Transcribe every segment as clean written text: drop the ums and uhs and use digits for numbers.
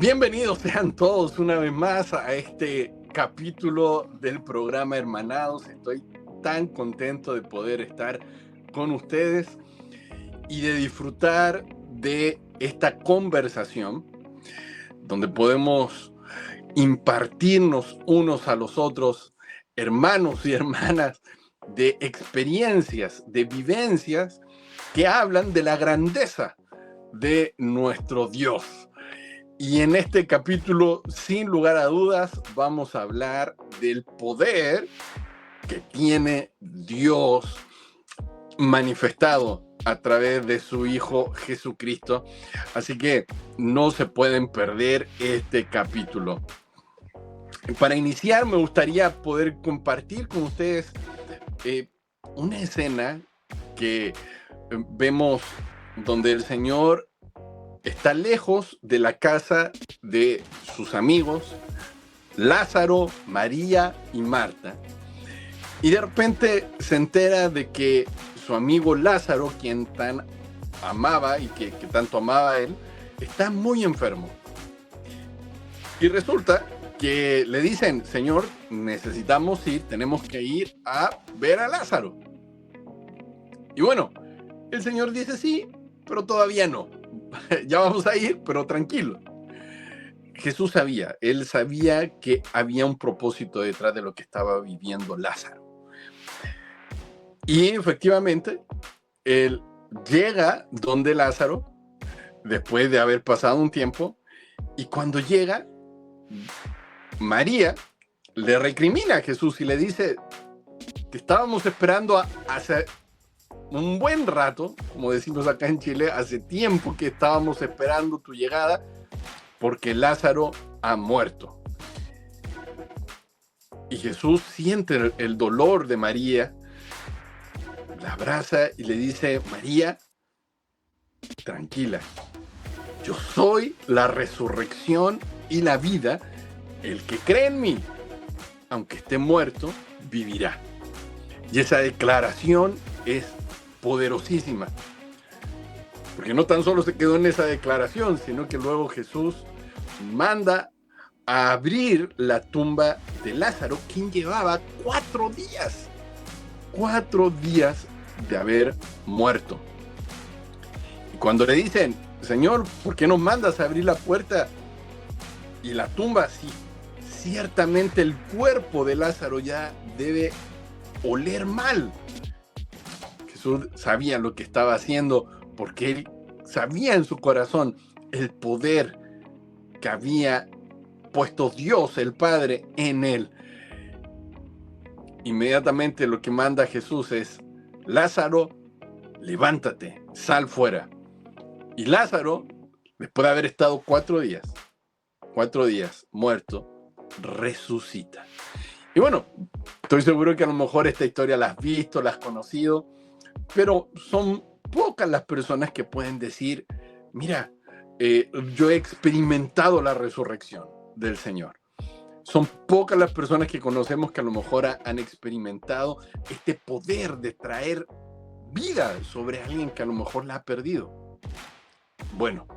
Bienvenidos sean todos una vez más a este capítulo del programa Hermanados. Estoy tan contento de poder estar con ustedes y de disfrutar de esta conversación donde podemos impartirnos unos a los otros, hermanos y hermanas, de experiencias, de vivencias que hablan de la grandeza de nuestro Dios. Y en este capítulo, sin lugar a dudas, vamos a hablar del poder que tiene Dios manifestado a través de su Hijo Jesucristo. Así que no se pueden perder este capítulo. Para iniciar, me gustaría poder compartir con ustedes una escena que vemos donde el Señor está lejos de la casa de sus amigos, Lázaro, María y Marta. Y de repente se entera de que su amigo Lázaro, quien tan amaba y que tanto amaba a él, está muy enfermo. Y resulta que le dicen: Señor, necesitamos ir, tenemos que ir a ver a Lázaro. Y bueno, el Señor dice: sí, pero todavía no. Ya vamos a ir, pero tranquilo. Jesús sabía, él sabía que había un propósito detrás de lo que estaba viviendo Lázaro. Y efectivamente, él llega donde Lázaro, después de haber pasado un tiempo, y cuando llega, María le recrimina a Jesús y le dice: te estábamos esperando hace un buen rato, como decimos acá en Chile, hace tiempo que estábamos esperando tu llegada, porque Lázaro ha muerto. Y Jesús siente el dolor de María, la abraza y le dice: María, tranquila, yo soy la resurrección y la vida. El que cree en mí, aunque esté muerto, vivirá. Y esa declaración es poderosísima, porque no tan solo se quedó en esa declaración, sino que luego Jesús manda a abrir la tumba de Lázaro, quien llevaba 4 días de haber muerto. Y cuando le dicen: Señor, ¿por qué nos mandas a abrir la puerta y la tumba? Sí, ciertamente el cuerpo de Lázaro ya debe oler mal. Jesús sabía lo que estaba haciendo, porque él sabía en su corazón el poder que había puesto Dios el Padre en él. Inmediatamente lo que manda Jesús es: Lázaro, levántate, sal fuera. Y Lázaro, después de haber estado 4 días muerto, resucita. Y bueno, estoy seguro que a lo mejor esta historia la has visto, la has conocido, pero son pocas las personas que pueden decir: mira, yo he experimentado la resurrección del Señor. Son pocas las personas que conocemos que a lo mejor han experimentado este poder de traer vida sobre alguien que a lo mejor la ha perdido. Bueno,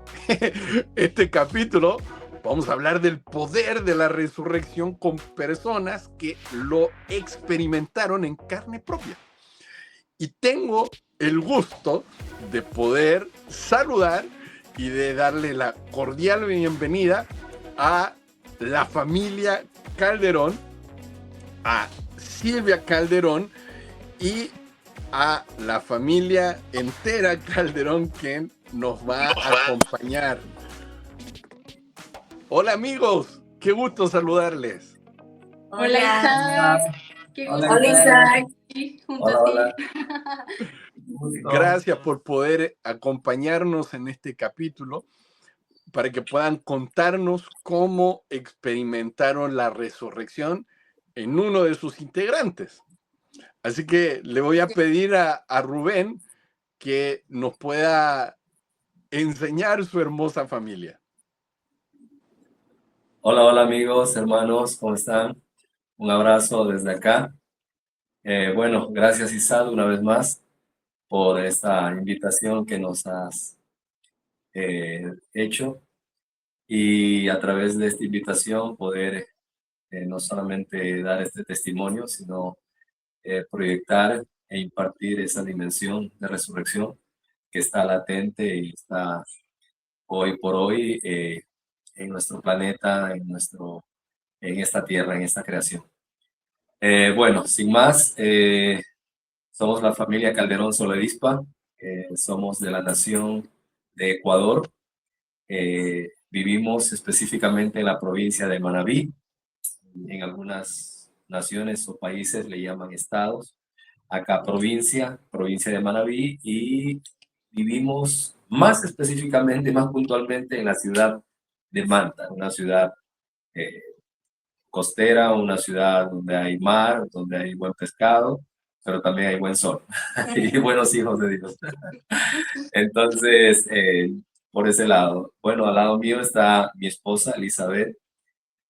este capítulo vamos a hablar del poder de la resurrección con personas que lo experimentaron en carne propia. Y tengo el gusto de poder saludar y de darle la cordial bienvenida a la familia Calderón, a Silvia Calderón y a la familia entera Calderón, que nos va a acompañar. Hola amigos, qué gusto saludarles. Hola Isaac, qué gusto Hola, aquí junto a ti. Gracias por poder acompañarnos en este capítulo, para que puedan contarnos cómo experimentaron la resurrección en uno de sus integrantes. Así que le voy a pedir a Rubén que nos pueda enseñar su hermosa familia. Hola amigos, hermanos, ¿cómo están? Un abrazo desde acá. Bueno, gracias Isaac una vez más por esta invitación que nos has hecho. y a través de esta invitación poder no solamente dar este testimonio, sino proyectar e impartir esa dimensión de resurrección que está latente y está hoy por hoy en nuestro planeta, en esta tierra, en esta creación. Bueno, sin más, somos la familia Calderón Soledispa, somos de la nación de Ecuador, vivimos específicamente en la provincia de Manabí, en algunas naciones o países le llaman estados, acá provincia de Manabí, y vivimos más específicamente, más puntualmente en la ciudad de Manta, una ciudad eh, costera, una ciudad donde hay mar, donde hay buen pescado, pero también hay buen sol y buenos hijos de Dios. Entonces, por ese lado. Bueno, al lado mío está mi esposa, Elizabeth.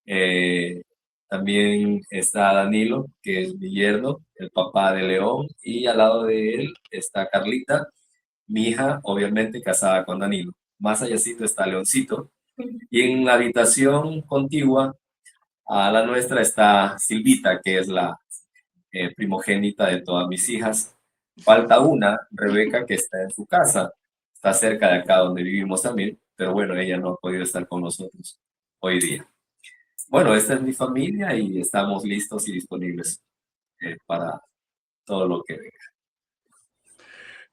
Eh, También está Danilo, que es mi yerno, el papá de León, y al lado de él está Carlita, mi hija, obviamente casada con Danilo. Más allácito está Leoncito. Y en la habitación contigua a la nuestra está Silvita, que es la primogénita de todas mis hijas. Falta una, Rebeca, que está en su casa. Está cerca de acá donde vivimos también, pero bueno, ella no ha podido estar con nosotros hoy día. Bueno, esta es mi familia y estamos listos y disponibles para todo lo que venga.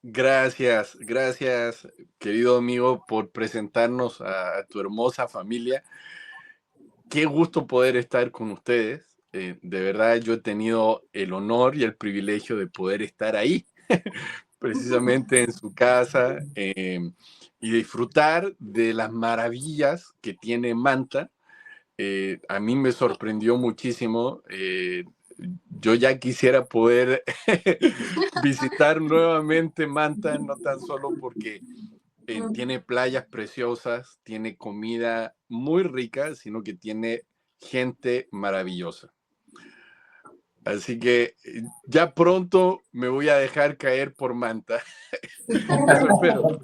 Gracias, gracias, querido amigo, por presentarnos a tu hermosa familia. Qué gusto poder estar con ustedes. De verdad, yo he tenido el honor y el privilegio de poder estar ahí, precisamente en su casa, y disfrutar de las maravillas que tiene Manta. A mí me sorprendió muchísimo. Yo ya quisiera poder visitar nuevamente Manta, no tan solo porque tiene playas preciosas, tiene comida muy rica, sino que tiene gente maravillosa. Así que ya pronto me voy a dejar caer por Manta. Eso espero.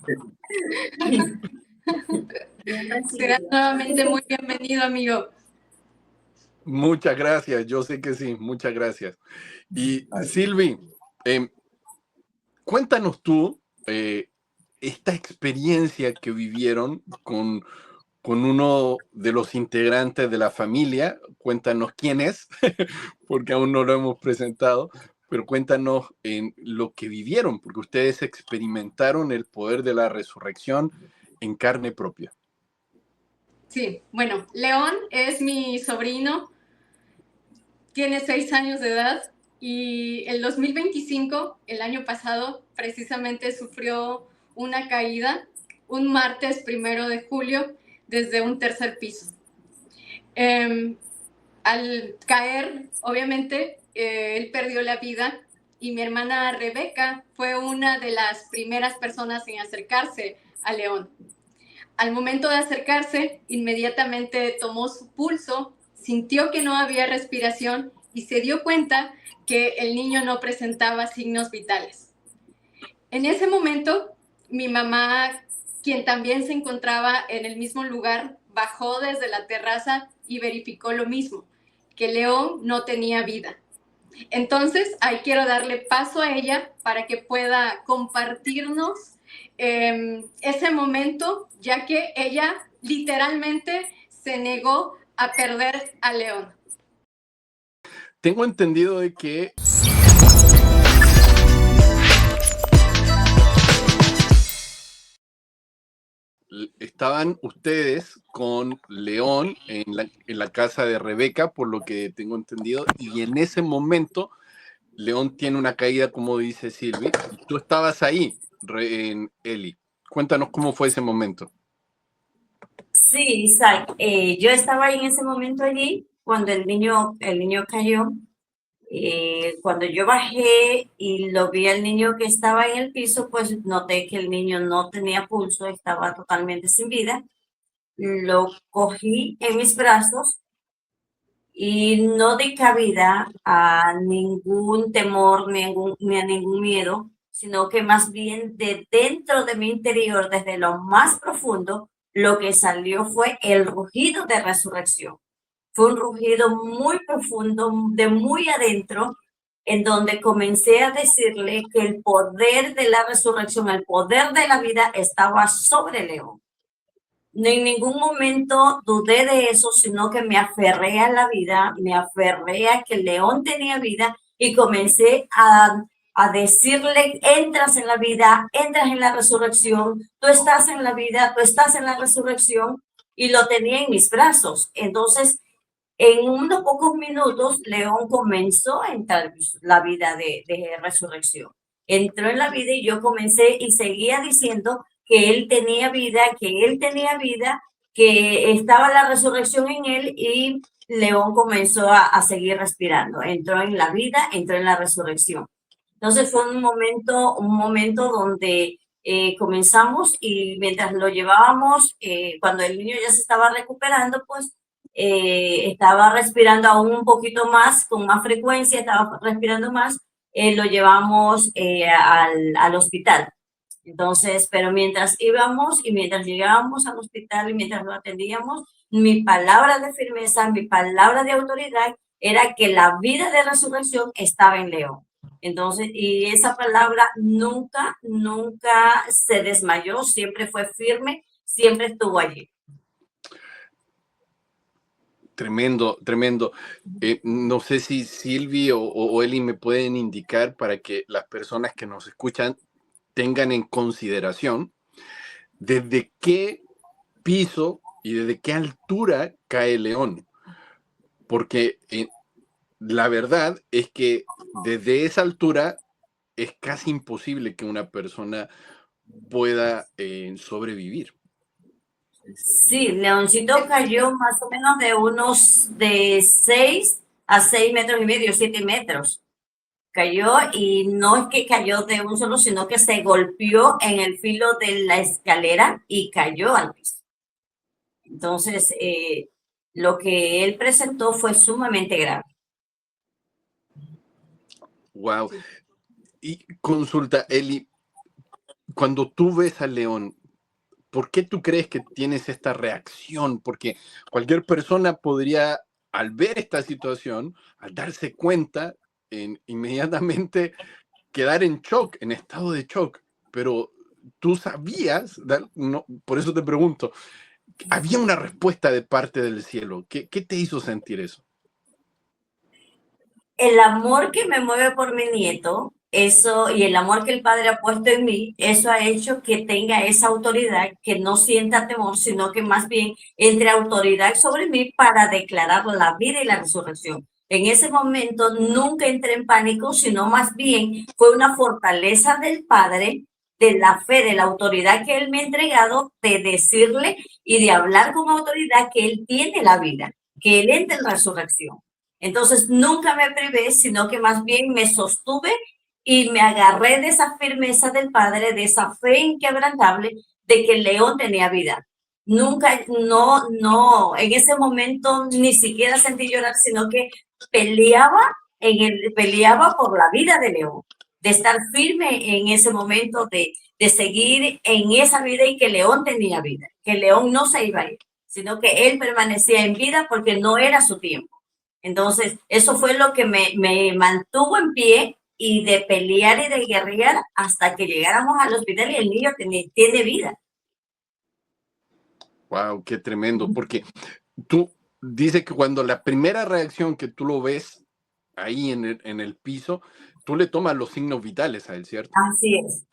Serás nuevamente muy bienvenido, amigo. Muchas gracias, yo sé que sí, muchas gracias. Y Silvi, cuéntanos tú esta experiencia que vivieron con uno de los integrantes de la familia. Cuéntanos quién es, porque aún no lo hemos presentado, pero cuéntanos en lo que vivieron, porque ustedes experimentaron el poder de la resurrección en carne propia. Sí, bueno, León es mi sobrino, tiene 6 años de edad y el 2025, el año pasado, precisamente sufrió una caída un martes 1 de julio desde un tercer piso. Al caer, obviamente, él perdió la vida y mi hermana Rebeca fue una de las primeras personas en acercarse a León. Al momento de acercarse, inmediatamente tomó su pulso, sintió que no había respiración y se dio cuenta que el niño no presentaba signos vitales. En ese momento, mi mamá, quien también se encontraba en el mismo lugar, bajó desde la terraza y verificó lo mismo, que León no tenía vida. Entonces, ahí quiero darle paso a ella para que pueda compartirnos ese momento, ya que ella literalmente se negó a perder a León. Tengo entendido de que estaban ustedes con León en la casa de Rebeca, por lo que tengo entendido, y en ese momento León tiene una caída, como dice Silvi, y tú estabas ahí, en Eli. Cuéntanos cómo fue ese momento. Sí, Isaac, yo estaba ahí en ese momento allí cuando el niño cayó. Cuando yo bajé y lo vi al niño que estaba en el piso, pues noté que el niño no tenía pulso, estaba totalmente sin vida. Lo cogí en mis brazos y no di cabida a ningún temor ni a ningún miedo, sino que más bien de dentro de mi interior, desde lo más profundo, lo que salió fue el rugido de resurrección. Fue un rugido muy profundo, de muy adentro, en donde comencé a decirle que el poder de la resurrección, el poder de la vida estaba sobre León. En ningún momento dudé de eso, sino que me aferré a la vida, me aferré a que León tenía vida y comencé a decirle, entras en la vida, entras en la resurrección, tú estás en la vida, tú estás en la resurrección, y lo tenía en mis brazos. Entonces, en unos pocos minutos, León comenzó a entrar en la vida de resurrección. Entró en la vida y yo comencé y seguía diciendo que él tenía vida, que él tenía vida, que estaba la resurrección en él, y León comenzó a seguir respirando. Entró en la vida, entró en la resurrección. Entonces fue un momento donde comenzamos, y mientras lo llevábamos, cuando el niño ya se estaba recuperando, pues estaba respirando aún un poquito más, con más frecuencia, estaba respirando más, lo llevamos al hospital. Entonces, pero mientras íbamos y mientras llegábamos al hospital y mientras lo atendíamos, mi palabra de firmeza, mi palabra de autoridad era que la vida de resurrección estaba en León. Entonces, y esa palabra nunca se desmayó, siempre fue firme, siempre estuvo allí. Tremendo, tremendo. No sé si Silvi o Eli me pueden indicar para que las personas que nos escuchan tengan en consideración desde qué piso y desde qué altura cae León. Porque la verdad es que desde esa altura es casi imposible que una persona pueda sobrevivir. Sí, Leoncito cayó más o menos de 6 a 6 metros y medio, 7 metros. Cayó, y no es que cayó de un solo, sino que se golpeó en el filo de la escalera y cayó al piso. Entonces, lo que él presentó fue sumamente grave. Wow. Y consulta, Eli, cuando tú ves a León, ¿por qué tú crees que tienes esta reacción? Porque cualquier persona podría, al ver esta situación, al darse cuenta, inmediatamente quedar en shock, en estado de shock. Pero tú sabías, no, por eso te pregunto, había una respuesta de parte del cielo. ¿Qué te hizo sentir eso? El amor que me mueve por mi nieto, eso, y el amor que el Padre ha puesto en mí, eso ha hecho que tenga esa autoridad, que no sienta temor, sino que más bien entre autoridad sobre mí para declarar la vida y la resurrección. En ese momento nunca entré en pánico, sino más bien fue una fortaleza del Padre, de la fe, de la autoridad que Él me ha entregado, de decirle y de hablar con autoridad que Él tiene la vida, que Él entra en la resurrección. Entonces nunca me privé, sino que más bien me sostuve y me agarré de esa firmeza del Padre, de esa fe inquebrantable de que el León tenía vida. Nunca, en ese momento ni siquiera sentí llorar, sino que peleaba por la vida de León, de estar firme en ese momento, de seguir en esa vida, y que León tenía vida, que León no se iba a ir, sino que él permanecía en vida porque no era su tiempo. Entonces, eso fue lo que me mantuvo en pie, y de pelear y de guerrear hasta que llegáramos al hospital y el niño tiene vida. Wow, qué tremendo. Porque tú dices que cuando la primera reacción que tú lo ves ahí en el piso, tú le tomas los signos vitales a él, ¿cierto? Así es.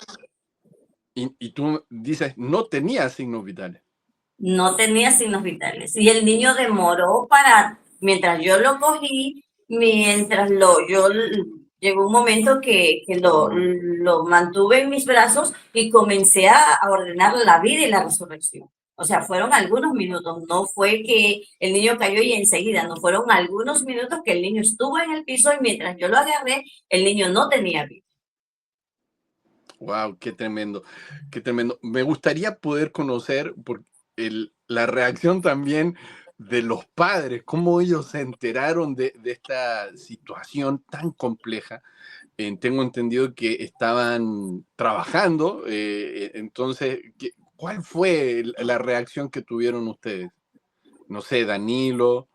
Y tú dices, no tenía signos vitales. No tenía signos vitales. Y el niño demoró mientras yo lo cogí, llegó un momento que lo mantuve en mis brazos y comencé a ordenar la vida y la resurrección. O sea, fueron algunos minutos, no fue que el niño cayó y enseguida, no, fueron algunos minutos que el niño estuvo en el piso, y mientras yo lo agarré, el niño no tenía vida. Wow, qué tremendo, qué tremendo. Me gustaría poder conocer la reacción también de los padres, cómo ellos se enteraron de esta situación tan compleja. Tengo entendido que estaban trabajando, entonces, ¿Cuál fue la reacción que tuvieron ustedes? No sé, Danilo,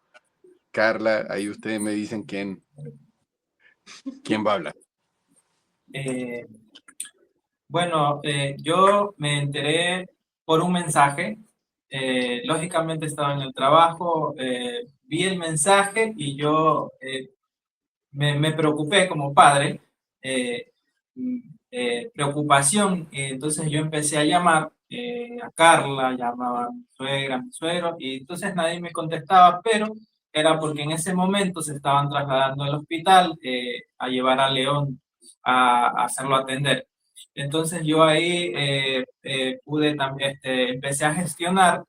Carla, ahí ustedes me dicen quién va a hablar. Eh, bueno, yo me enteré por un mensaje. Lógicamente estaba en el trabajo, vi el mensaje y yo me preocupé como padre, eh, preocupación. Entonces yo empecé a llamar a Carla, llamaba a mi suegra, a mi suegro, y entonces nadie me contestaba, pero era porque en ese momento se estaban trasladando al hospital a llevar a León a hacerlo atender. Entonces yo ahí pude también, empecé a gestionar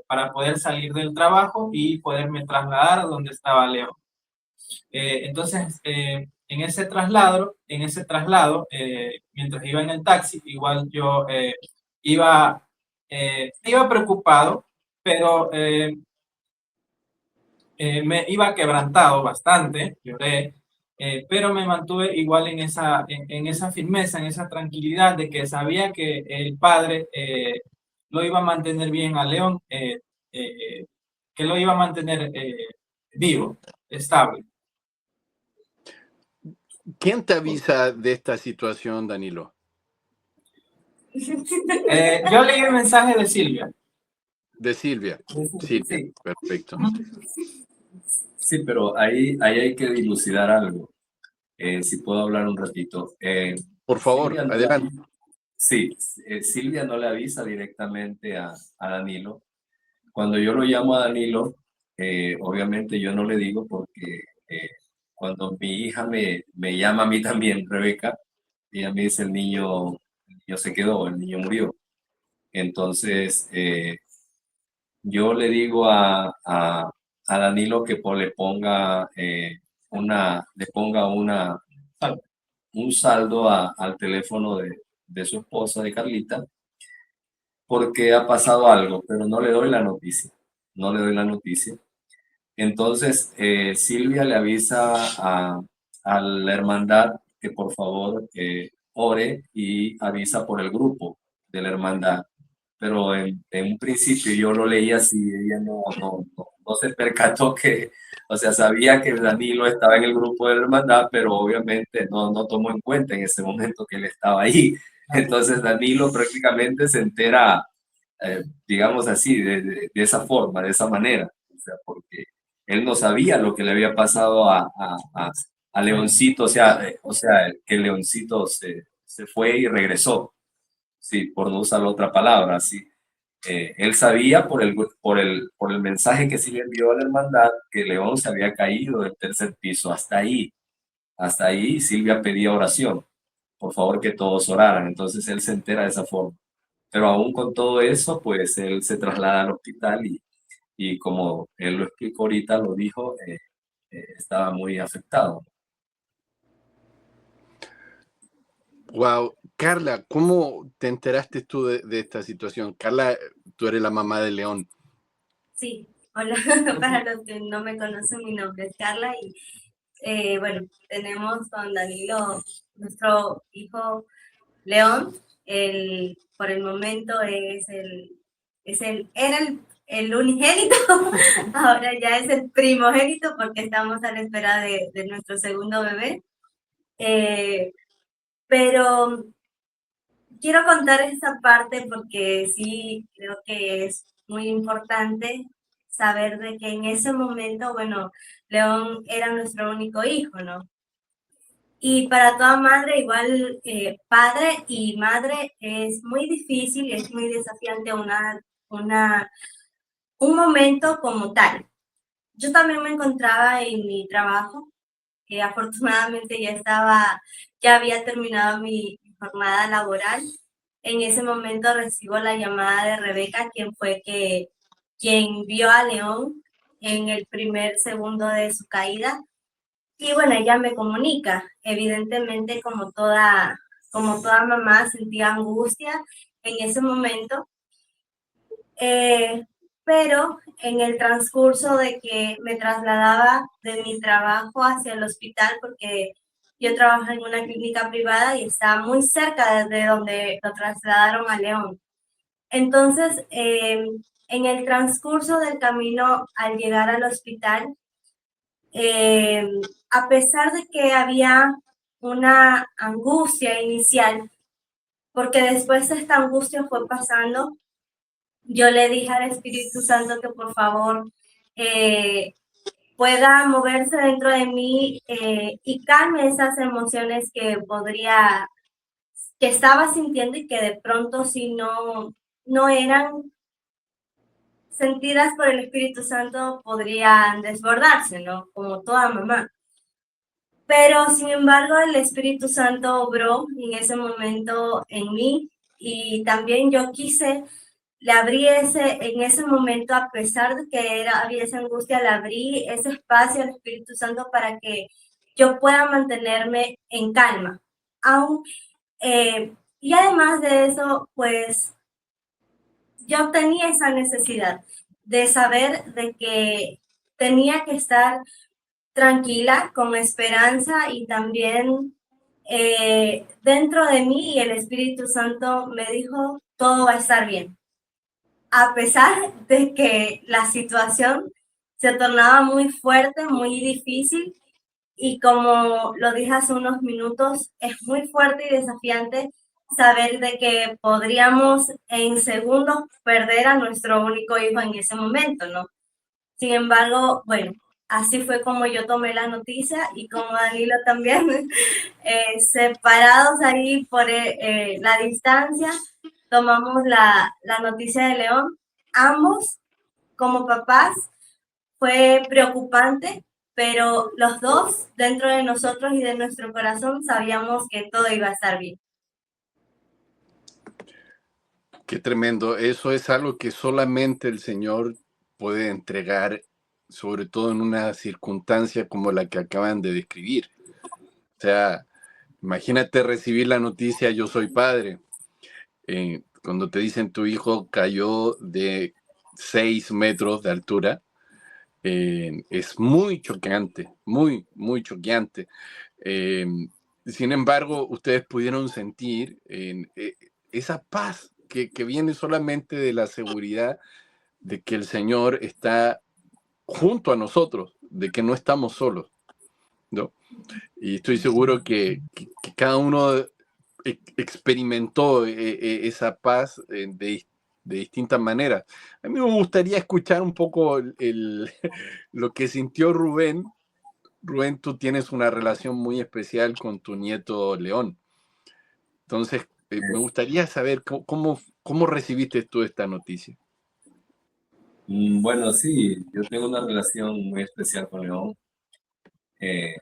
para poder salir del trabajo y poderme trasladar a donde estaba León. Entonces, mientras iba en el taxi, igual yo iba, iba preocupado, pero me iba quebrantado bastante, lloré, pero me mantuve igual en esa firmeza, en esa tranquilidad de que sabía que el padre lo iba a mantener bien a León, que lo iba a mantener vivo, estable. ¿Quién te avisa de esta situación, Danilo? Yo leí el mensaje de Silvia. De Silvia. Silvia, Sí, perfecto. sí, pero ahí hay que dilucidar algo. Si puedo hablar un ratito. Por favor, Silvia no le adelante. avisa- sí, Silvia no le avisa directamente a Danilo. Cuando yo lo llamo a Danilo, obviamente yo no le digo porque cuando mi hija me llama a mí también, Rebeca, ella me dice el niño se quedó, el niño murió. Entonces, yo le digo a Danilo que le ponga le ponga un saldo al teléfono de su esposa, de Carlita, porque ha pasado algo, pero no le doy la noticia. No le doy la noticia. Entonces, Silvia le avisa a la hermandad que por favor ore y avisa por el grupo de la hermandad. Pero en un principio yo lo leí así, ella no se percató que, o sea, sabía que Danilo estaba en el grupo de la hermandad, pero obviamente no tomó en cuenta en ese momento que él estaba ahí. Entonces Danilo prácticamente se entera, digamos así, de esa forma, de esa manera, o sea, porque él no sabía lo que le había pasado a Leoncito, o sea, que Leoncito se fue y regresó, sí, por no usar otra palabra, sí. Él sabía por el mensaje que sí le envió a la hermandad que León se había caído del tercer piso. Hasta ahí Silvia pedía oración, por favor que todos oraran. Entonces él se entera de esa forma. Pero aún con todo eso, pues él se traslada al hospital y como él lo explicó ahorita, lo dijo, estaba muy afectado. Wow. Carla, ¿cómo te enteraste tú de esta situación? Carla, tú eres la mamá de León. Sí, hola, para los que no me conocen, mi nombre es Carla y bueno, tenemos con Danilo nuestro hijo León. Por el momento era el unigénito, ahora ya es el primogénito porque estamos a la espera de nuestro segundo bebé. Pero quiero contar esta parte porque sí creo que es muy importante saber de que en ese momento, bueno, León era nuestro único hijo, ¿no? Y para toda madre, igual padre y madre, es muy difícil y es muy desafiante un momento como tal. Yo también me encontraba en mi trabajo, que afortunadamente ya había terminado mi jornada laboral. En ese momento recibo la llamada de Rebeca, quien vio a León en el primer segundo de su caída. Y bueno, ella me comunica. Evidentemente, como toda mamá, sentía angustia en ese momento. Pero en el transcurso de que me trasladaba de mi trabajo hacia el hospital, porque yo trabajo en una clínica privada y estaba muy cerca de donde lo trasladaron a León. Entonces, en el transcurso del camino al llegar al hospital, a pesar de que había una angustia inicial, porque después esta angustia fue pasando, yo le dije al Espíritu Santo que por favor pueda moverse dentro de mí y calme esas emociones que estaba sintiendo y que de pronto si no eran sentidas por el Espíritu Santo podrían desbordarse, ¿no? Como toda mamá. Pero sin embargo el Espíritu Santo obró en ese momento en mí y también yo le abrí en ese momento, a pesar de que había esa angustia, le abrí ese espacio al Espíritu Santo para que yo pueda mantenerme en calma. Y además de eso, pues yo tenía esa necesidad de saber de que tenía que estar tranquila, con esperanza y también dentro de mí, y el Espíritu Santo me dijo, todo va a estar bien. A pesar de que la situación se tornaba muy fuerte, muy difícil, y como lo dije hace unos minutos, es muy fuerte y desafiante saber de que podríamos en segundos perder a nuestro único hijo en ese momento, ¿no? Sin embargo, bueno, así fue como yo tomé la noticia y como Danilo también, separados ahí por la distancia, tomamos la noticia de León. Ambos, como papás, fue preocupante, pero los dos, dentro de nosotros y de nuestro corazón, sabíamos que todo iba a estar bien. Qué tremendo. Eso es algo que solamente el Señor puede entregar, sobre todo en una circunstancia como la que acaban de describir. O sea, imagínate recibir la noticia, yo soy padre. Cuando te dicen tu hijo cayó de 6 metros de altura, es muy choqueante, muy, muy choqueante. Sin embargo, ustedes pudieron sentir esa paz que viene solamente de la seguridad de que el Señor está junto a nosotros, de que no estamos solos, ¿no? Y estoy seguro que cada uno experimentó esa paz de distintas maneras. A mí me gustaría escuchar un poco lo que sintió Rubén. Rubén, tú tienes una relación muy especial con tu nieto León. Entonces, me gustaría saber cómo recibiste tú esta noticia. Bueno, sí, yo tengo una relación muy especial con León. Eh,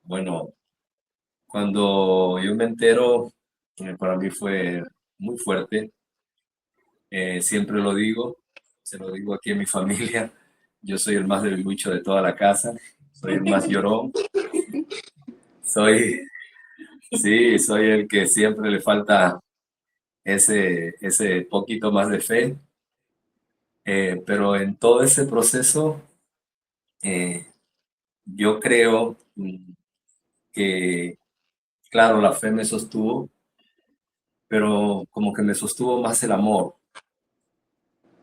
bueno, cuando yo me entero, para mí fue muy fuerte. Siempre lo digo, se lo digo aquí en mi familia. Yo soy el más debilucho de toda la casa, soy el más llorón. Sí, soy el que siempre le falta ese poquito más de fe. Pero en todo ese proceso, yo creo que, claro, la fe me sostuvo, pero como que me sostuvo más el amor.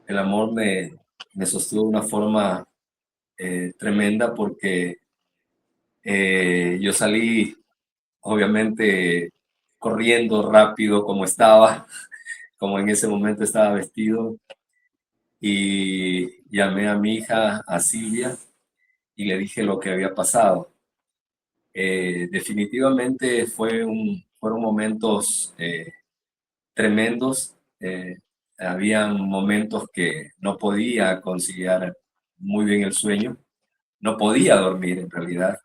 El amor me sostuvo de una forma tremenda porque yo salí, obviamente, corriendo rápido como estaba, como en ese momento estaba vestido, y llamé a mi hija, a Silvia, y le dije lo que había pasado. Definitivamente fueron momentos tremendos. Habían momentos que no podía conciliar muy bien el sueño, no podía dormir en realidad,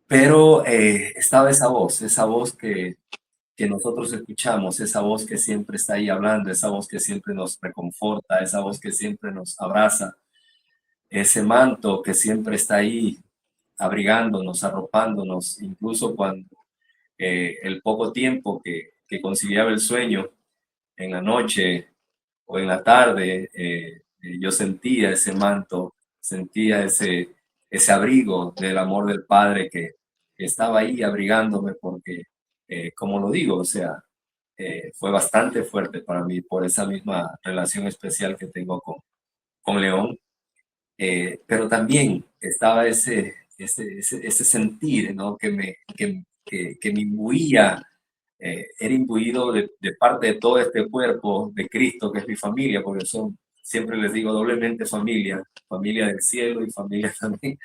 pero estaba esa voz que nosotros escuchamos, esa voz que siempre está ahí hablando, esa voz que siempre nos reconforta, esa voz que siempre nos abraza, ese manto que siempre está ahí abrigándonos, arropándonos, incluso cuando el poco tiempo que conciliaba el sueño en la noche o en la tarde, yo sentía ese manto, sentía ese abrigo del amor del Padre que estaba ahí abrigándome porque, como lo digo, o sea, fue bastante fuerte para mí por esa misma relación especial que tengo con León. Pero también estaba ese sentir, ¿no? que me imbuía, era imbuido de parte de todo este cuerpo de Cristo, que es mi familia, porque siempre les digo, doblemente familia, familia del cielo y familia también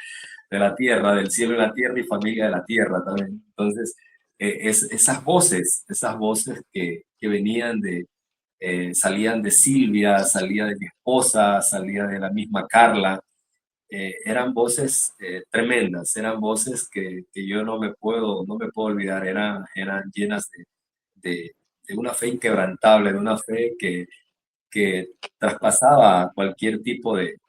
de la tierra, del cielo y la tierra y familia de la tierra también. Entonces, esas voces que venían salían de Silvia, salía de mi esposa, salía de la misma Carla, eran voces tremendas, eran voces que yo no me puedo olvidar, eran llenas de una fe inquebrantable, de una fe que traspasaba cualquier tipo de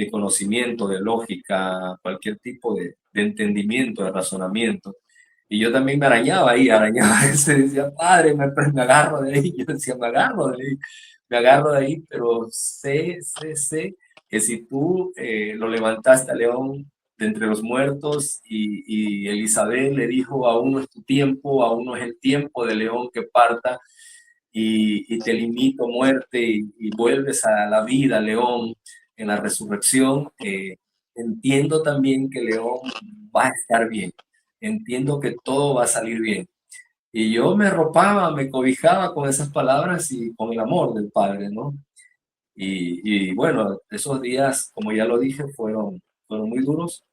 conocimiento, de lógica, cualquier tipo de entendimiento, de razonamiento. Y yo también me arañaba eso, y decía, padre, me agarro de ahí. Yo decía, me agarro de ahí, pero sé que si tú lo levantaste a León de entre los muertos y Elizabeth le dijo, aún no es tu tiempo, aún no es el tiempo de León que parta, y te limito muerte y vuelves a la vida, León, en la resurrección, entiendo también que León va a estar bien, entiendo que todo va a salir bien. Y yo me arropaba, me cobijaba con esas palabras y con el amor del Padre, ¿no? Y bueno, esos días, como ya lo dije, fueron muy duros,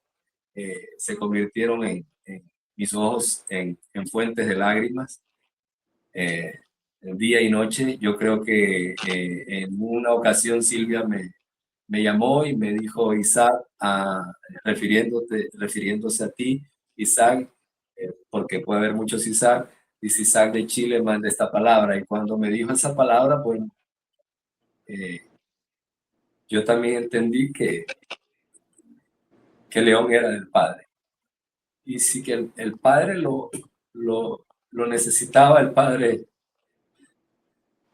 se convirtieron en mis ojos en fuentes de lágrimas. Día y noche. Yo creo que en una ocasión Silvia me llamó y me dijo, Isaac, refiriéndose a ti, Isaac, porque puede haber muchos Isaac, dice Isaac de Chile, manda esta palabra. Y cuando me dijo esa palabra, pues yo también entendí que León era del Padre. Y sí que el Padre lo necesitaba, el Padre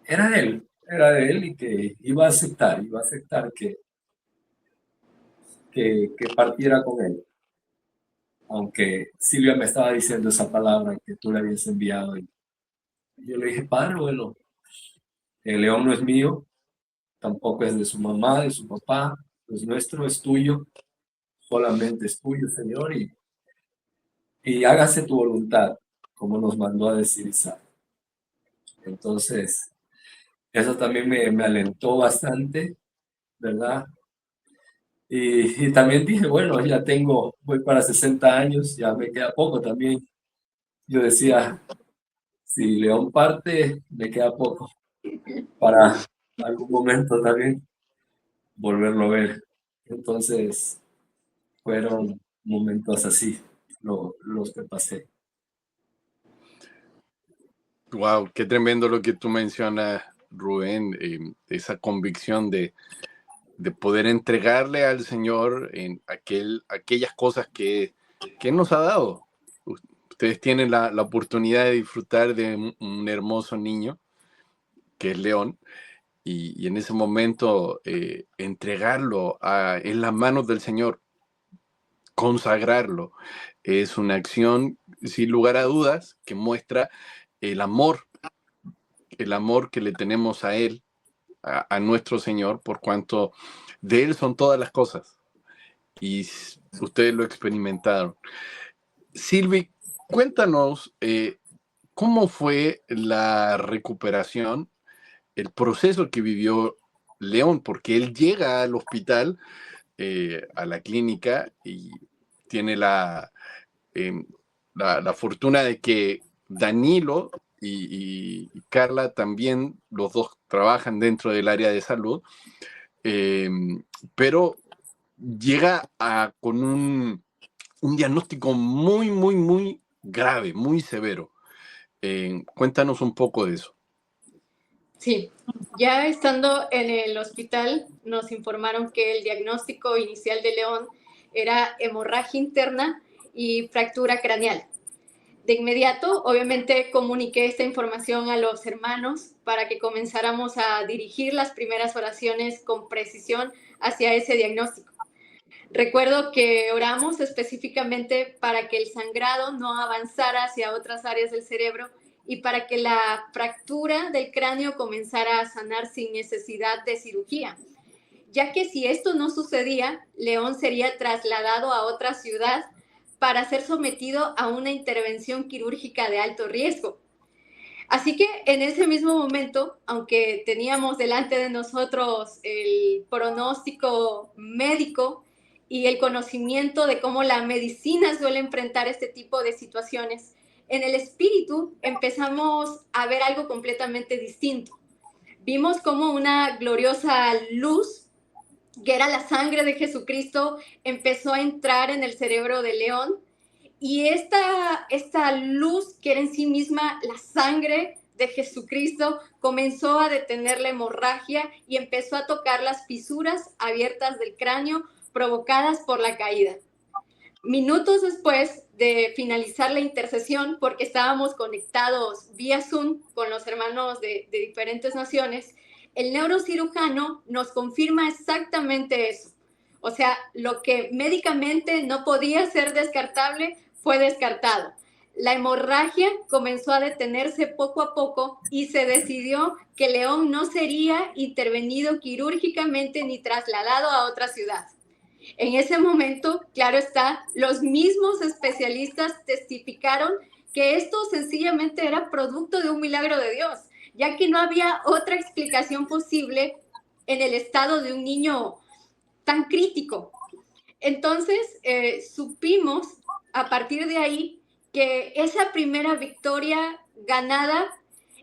era de él y que iba a aceptar que partiera con él. Aunque Silvia me estaba diciendo esa palabra que tú le habías enviado. Y yo le dije, padre, bueno, el León no es mío, tampoco es de su mamá, de su papá, es nuestro, es tuyo, solamente es tuyo, Señor, y hágase tu voluntad, como nos mandó a decir Isaac. Entonces, eso también me alentó bastante, ¿verdad? Y también dije, bueno, ya voy para 60 años, ya me queda poco también. Yo decía, si León parte, me queda poco para algún momento también volverlo a ver. Entonces, fueron momentos así los que pasé. Wow, qué tremendo lo que tú mencionas, Rubén, esa convicción de poder entregarle al Señor en aquellas cosas que Él nos ha dado. Ustedes tienen la oportunidad de disfrutar de un hermoso niño, que es León, y en ese momento entregarlo en las manos del Señor, consagrarlo, es una acción, sin lugar a dudas, que muestra el amor que le tenemos a Él, a nuestro Señor, por cuanto de Él son todas las cosas. Y ustedes lo experimentaron. Silvi, cuéntanos cómo fue la recuperación, el proceso que vivió León, porque él llega al hospital, a la clínica, y tiene la fortuna de que Danilo y Carla también, los dos trabajan dentro del área de salud, pero llega con un diagnóstico muy, muy, muy grave, muy severo. Cuéntanos un poco de eso. Sí, ya estando en el hospital nos informaron que el diagnóstico inicial de León era hemorragia interna y fractura craneal. De inmediato, obviamente, comuniqué esta información a los hermanos para que comenzáramos a dirigir las primeras oraciones con precisión hacia ese diagnóstico. Recuerdo que oramos específicamente para que el sangrado no avanzara hacia otras áreas del cerebro y para que la fractura del cráneo comenzara a sanar sin necesidad de cirugía, ya que si esto no sucedía, León sería trasladado a otra ciudad para ser sometido a una intervención quirúrgica de alto riesgo. Así que en ese mismo momento, aunque teníamos delante de nosotros el pronóstico médico y el conocimiento de cómo la medicina suele enfrentar este tipo de situaciones, en el espíritu empezamos a ver algo completamente distinto. Vimos como una gloriosa luz, que era la sangre de Jesucristo, empezó a entrar en el cerebro de León, y esta luz, que era en sí misma la sangre de Jesucristo, comenzó a detener la hemorragia y empezó a tocar las fisuras abiertas del cráneo provocadas por la caída. Minutos después de finalizar la intercesión, porque estábamos conectados vía Zoom con los hermanos de diferentes naciones, el neurocirujano nos confirma exactamente eso. O sea, lo que médicamente no podía ser descartable fue descartado. La hemorragia comenzó a detenerse poco a poco y se decidió que León no sería intervenido quirúrgicamente ni trasladado a otra ciudad. En ese momento, claro está, los mismos especialistas testificaron que esto sencillamente era producto de un milagro de Dios, ya que no había otra explicación posible en el estado de un niño tan crítico. Entonces, supimos a partir de ahí que esa primera victoria ganada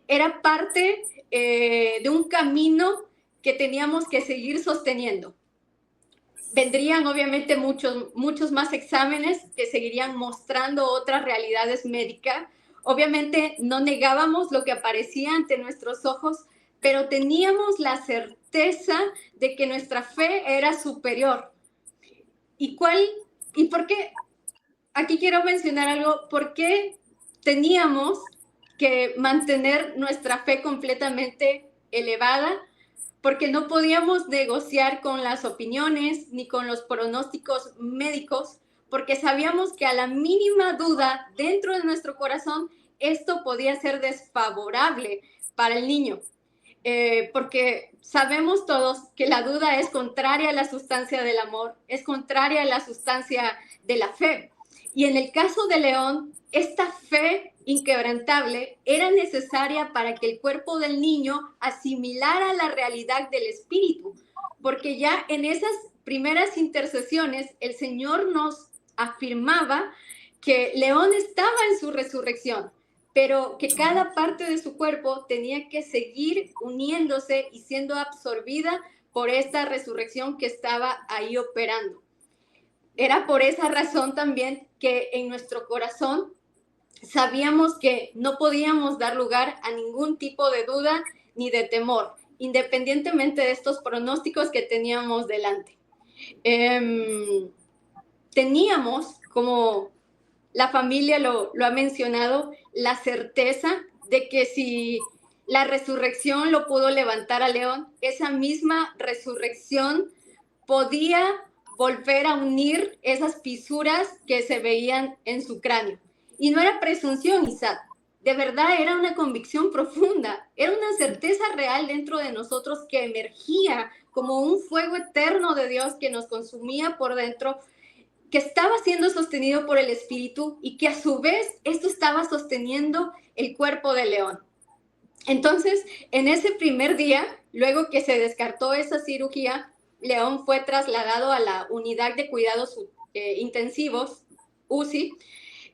era parte de un camino que teníamos que seguir sosteniendo. Vendrían obviamente muchos más exámenes que seguirían mostrando otras realidades médicas. Obviamente no negábamos lo que aparecía ante nuestros ojos, pero teníamos la certeza de que nuestra fe era superior. ¿Y por qué? Aquí quiero mencionar algo. ¿Por qué teníamos que mantener nuestra fe completamente elevada? Porque no podíamos negociar con las opiniones ni con los pronósticos médicos, porque sabíamos que a la mínima duda dentro de nuestro corazón, esto podía ser desfavorable para el niño. Porque sabemos todos que la duda es contraria a la sustancia del amor, es contraria a la sustancia de la fe. Y en el caso de León, esta fe inquebrantable era necesaria para que el cuerpo del niño asimilara la realidad del espíritu, porque ya en esas primeras intercesiones el Señor nos afirmaba que León estaba en su resurrección, pero que cada parte de su cuerpo tenía que seguir uniéndose y siendo absorbida por esta resurrección que estaba ahí operando. Era por esa razón también que en nuestro corazón sabíamos que no podíamos dar lugar a ningún tipo de duda ni de temor, independientemente de estos pronósticos que teníamos delante. Teníamos, como la familia lo ha mencionado, la certeza de que si la resurrección lo pudo levantar a León, esa misma resurrección podía volver a unir esas fisuras que se veían en su cráneo. Y no era presunción, Isaac, de verdad era una convicción profunda, era una certeza real dentro de nosotros que emergía como un fuego eterno de Dios que nos consumía por dentro, que estaba siendo sostenido por el Espíritu y que a su vez esto estaba sosteniendo el cuerpo de León. Entonces, en ese primer día, luego que se descartó esa cirugía, León fue trasladado a la unidad de cuidados intensivos, UCI,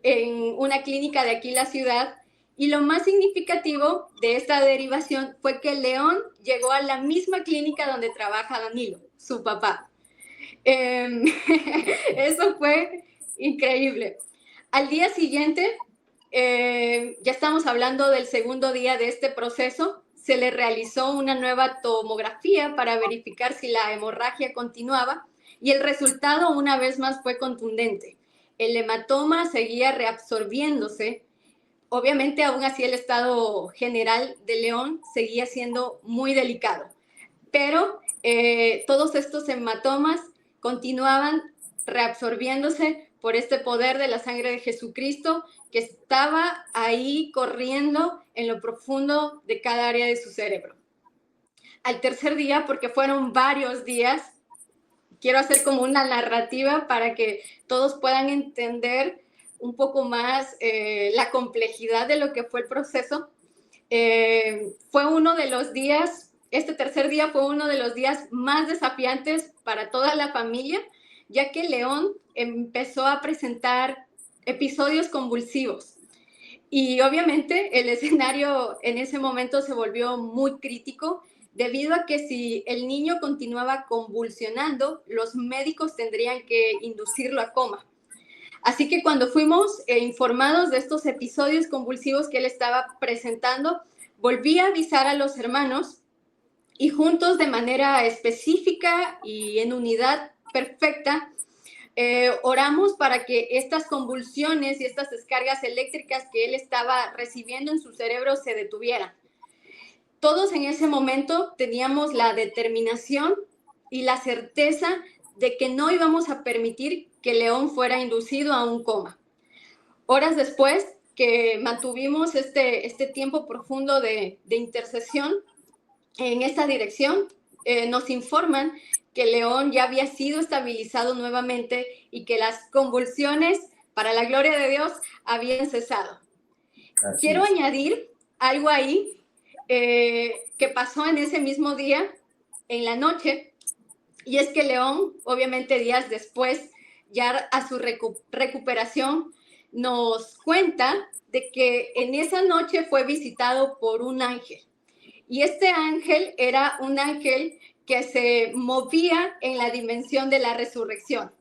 en una clínica de aquí en la ciudad. Y lo más significativo de esta derivación fue que León llegó a la misma clínica donde trabaja Danilo, su papá. Eso fue increíble. Al día siguiente, ya estamos hablando del segundo día de este proceso, se le realizó una nueva tomografía para verificar si la hemorragia continuaba y el resultado una vez más fue contundente. El hematoma seguía reabsorbiéndose. Obviamente, aún así, el estado general de León seguía siendo muy delicado, pero todos estos hematomas continuaban reabsorbiéndose por este poder de la sangre de Jesucristo que estaba ahí corriendo en lo profundo de cada área de su cerebro. Al tercer día, porque fueron varios días, quiero hacer como una narrativa para que todos puedan entender un poco más la complejidad de lo que fue el proceso. Fue uno de los días, este tercer día fue uno de los días más desafiantes para toda la familia, ya que León empezó a presentar episodios convulsivos. Y obviamente el escenario en ese momento se volvió muy crítico, debido a que si el niño continuaba convulsionando, los médicos tendrían que inducirlo a coma. Así que cuando fuimos informados de estos episodios convulsivos que él estaba presentando, volví a avisar a los hermanos y juntos, de manera específica y en unidad perfecta, oramos para que estas convulsiones y estas descargas eléctricas que él estaba recibiendo en su cerebro se detuvieran. Todos en ese momento teníamos la determinación y la certeza de que no íbamos a permitir que León fuera inducido a un coma. Horas después que mantuvimos este tiempo profundo de intercesión en esta dirección, nos informan que León ya había sido estabilizado nuevamente y que las convulsiones, para la gloria de Dios, habían cesado. Quiero añadir algo ahí que pasó en ese mismo día, en la noche, y es que León, obviamente días después, ya a su recuperación, nos cuenta de que en esa noche fue visitado por un ángel. Y este ángel era un ángel que se movía en la dimensión de la resurrección.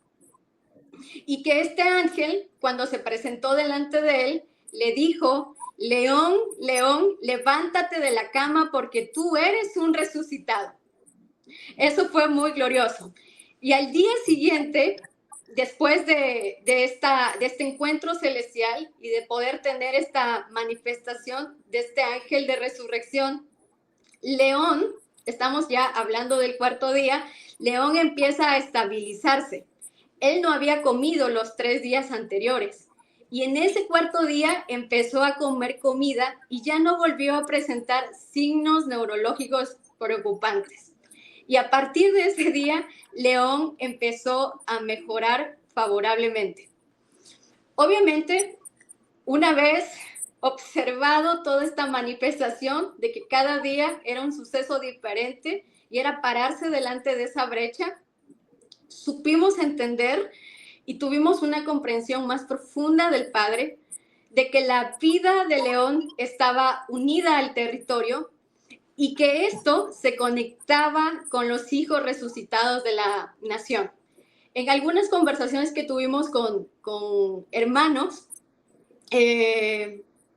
Y que este ángel, cuando se presentó delante de él, le dijo: León, León, levántate de la cama porque tú eres un resucitado. Eso fue muy glorioso. Y al día siguiente, después de este encuentro celestial y de poder tener esta manifestación de este ángel de resurrección, León, estamos ya hablando del cuarto día, León empieza a estabilizarse. Él no había comido los 3 días anteriores. Y en ese cuarto día empezó a comer comida y ya no volvió a presentar signos neurológicos preocupantes. Y a partir de ese día, León empezó a mejorar favorablemente. Obviamente, una vez observado toda esta manifestación de que cada día era un suceso diferente y era pararse delante de esa brecha, supimos entender y tuvimos una comprensión más profunda del Padre, de que la vida de León estaba unida al territorio y que esto se conectaba con los hijos resucitados de la nación. En algunas conversaciones que tuvimos con hermanos,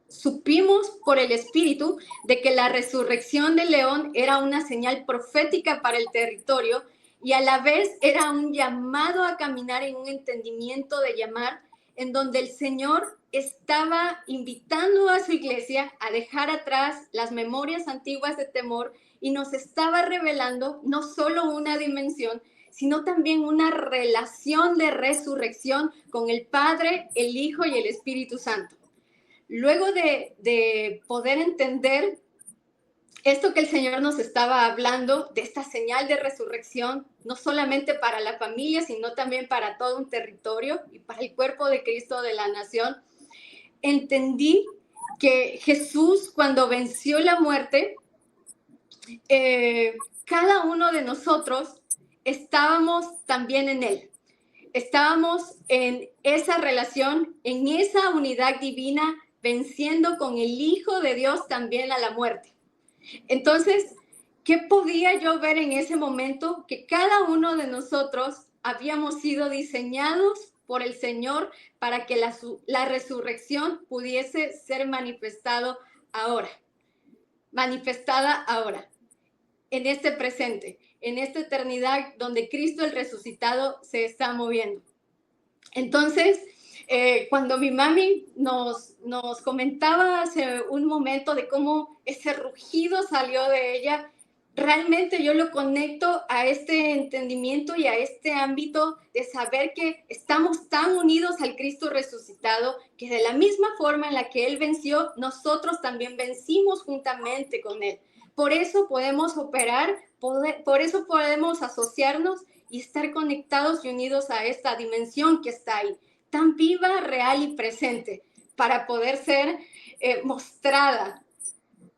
supimos por el Espíritu de que la resurrección de León era una señal profética para el territorio y a la vez era un llamado a caminar en un entendimiento de llamar, en donde el Señor estaba invitando a su iglesia a dejar atrás las memorias antiguas de temor y nos estaba revelando no solo una dimensión, sino también una relación de resurrección con el Padre, el Hijo y el Espíritu Santo. Luego de poder entender esto que el Señor nos estaba hablando, de esta señal de resurrección, no solamente para la familia, sino también para todo un territorio y para el cuerpo de Cristo de la nación, entendí que Jesús, cuando venció la muerte, cada uno de nosotros estábamos también en Él. Estábamos en esa relación, en esa unidad divina, venciendo con el Hijo de Dios también a la muerte. Entonces, ¿qué podía yo ver en ese momento? Que cada uno de nosotros habíamos sido diseñados por el Señor para que la resurrección pudiese ser manifestada ahora, en este presente, en esta eternidad donde Cristo el resucitado se está moviendo. Entonces, cuando mi mami nos comentaba hace un momento de cómo ese rugido salió de ella, realmente yo lo conecto a este entendimiento y a este ámbito de saber que estamos tan unidos al Cristo resucitado que de la misma forma en la que Él venció, nosotros también vencimos juntamente con Él. Por eso podemos operar, por eso podemos asociarnos y estar conectados y unidos a esta dimensión que está ahí, tan viva, real y presente, para poder ser mostrada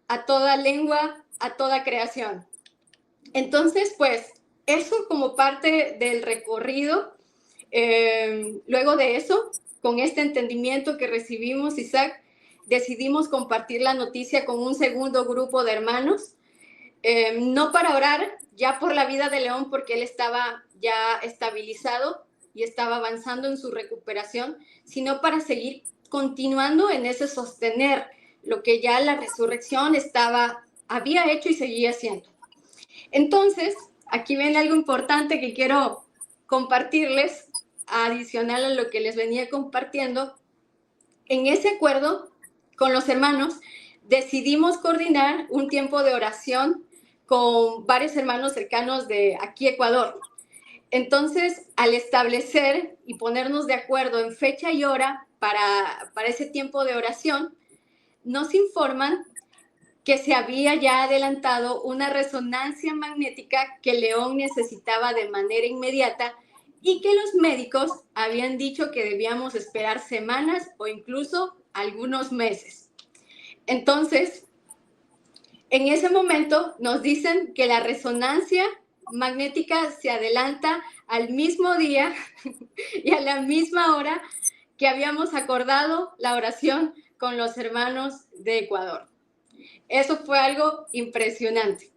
a toda lengua, a toda creación. Entonces, pues, eso como parte del recorrido. Luego de eso, con este entendimiento que recibimos, Isaac, decidimos compartir la noticia con un segundo grupo de hermanos, no para orar ya por la vida de León, porque él estaba ya estabilizado y estaba avanzando en su recuperación, sino para seguir continuando en ese sostener lo que ya la resurrección había hecho y seguía haciendo. Entonces, aquí viene algo importante que quiero compartirles, adicional a lo que les venía compartiendo. En ese acuerdo con los hermanos, decidimos coordinar un tiempo de oración con varios hermanos cercanos de aquí, Ecuador. Entonces, al establecer y ponernos de acuerdo en fecha y hora para ese tiempo de oración, nos informan que se había ya adelantado una resonancia magnética que León necesitaba de manera inmediata y que los médicos habían dicho que debíamos esperar semanas o incluso algunos meses. Entonces, en ese momento nos dicen que la resonancia magnética se adelanta al mismo día y a la misma hora que habíamos acordado la oración con los hermanos de Ecuador. Eso fue algo impresionante,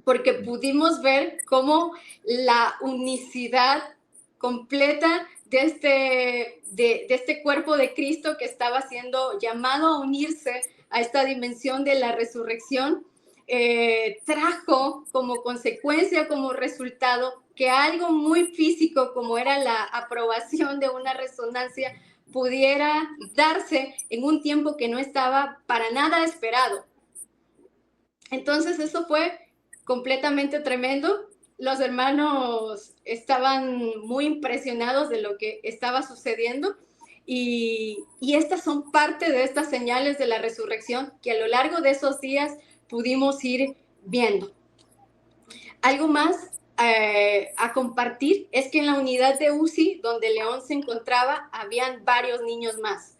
porque pudimos ver cómo la unicidad completa de este cuerpo de Cristo que estaba siendo llamado a unirse a esta dimensión de la resurrección, trajo como consecuencia, como resultado, que algo muy físico como era la aprobación de una resonancia pudiera darse en un tiempo que no estaba para nada esperado. Entonces eso fue completamente tremendo. Los hermanos estaban muy impresionados de lo que estaba sucediendo y estas son parte de estas señales de la resurrección que a lo largo de esos días pudimos ir viendo. Algo más a compartir es que en la unidad de UCI donde León se encontraba habían varios niños más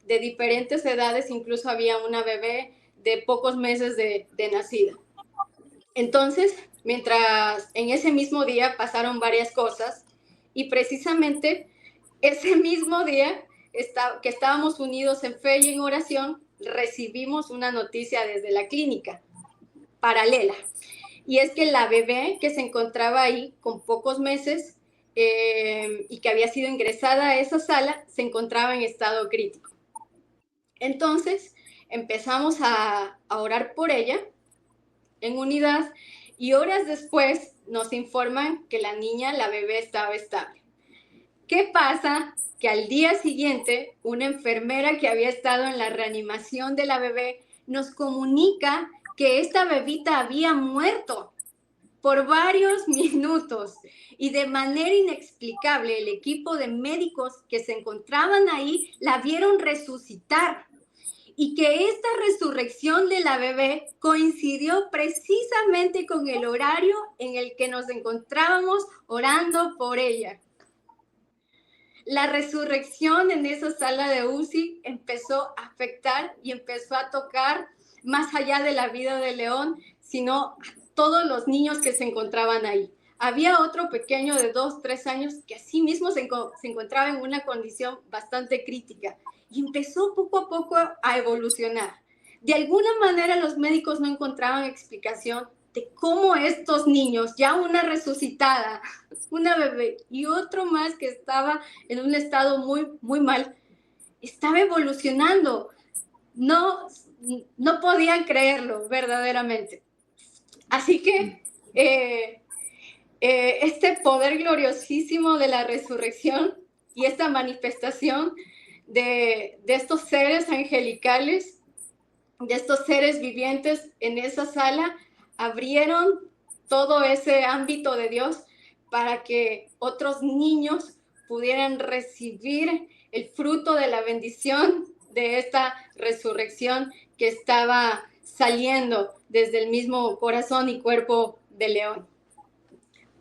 de diferentes edades, incluso había una bebé de pocos meses de nacida. Entonces, mientras en ese mismo día pasaron varias cosas y precisamente ese mismo día que estábamos unidos en fe y en oración, recibimos una noticia desde la clínica paralela. Y es que la bebé que se encontraba ahí con pocos meses y que había sido ingresada a esa sala, se encontraba en estado crítico. Entonces, empezamos a orar por ella en unidad y horas después nos informan que la niña, la bebé, estaba estable. ¿Qué pasa? Que al día siguiente, una enfermera que había estado en la reanimación de la bebé nos comunica que esta bebita había muerto por varios minutos y de manera inexplicable el equipo de médicos que se encontraban ahí la vieron resucitar y que esta resurrección de la bebé coincidió precisamente con el horario en el que nos encontrábamos orando por ella. La resurrección en esa sala de UCI empezó a afectar y empezó a tocar más allá de la vida de León, sino a todos los niños que se encontraban ahí. Había otro pequeño de 2, 3 años que así mismo se encontraba en una condición bastante crítica y empezó poco a poco a evolucionar. De alguna manera los médicos no encontraban explicación de cómo estos niños, ya una resucitada, una bebé y otro más que estaba en un estado muy, muy mal, estaba evolucionando. No podían creerlo verdaderamente. Así que este poder gloriosísimo de la resurrección y esta manifestación de estos seres angelicales, de estos seres vivientes en esa sala, abrieron todo ese ámbito de Dios para que otros niños pudieran recibir el fruto de la bendición de esta resurrección que estaba saliendo desde el mismo corazón y cuerpo de León.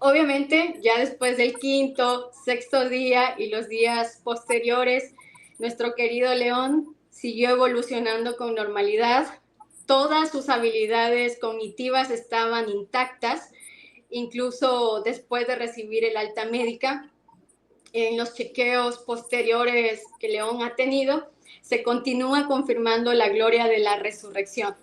Obviamente, ya después del quinto, sexto día y los días posteriores, nuestro querido León siguió evolucionando con normalidad. Todas sus habilidades cognitivas estaban intactas, incluso después de recibir el alta médica. En los chequeos posteriores que León ha tenido, se continúa confirmando la gloria de la resurrección.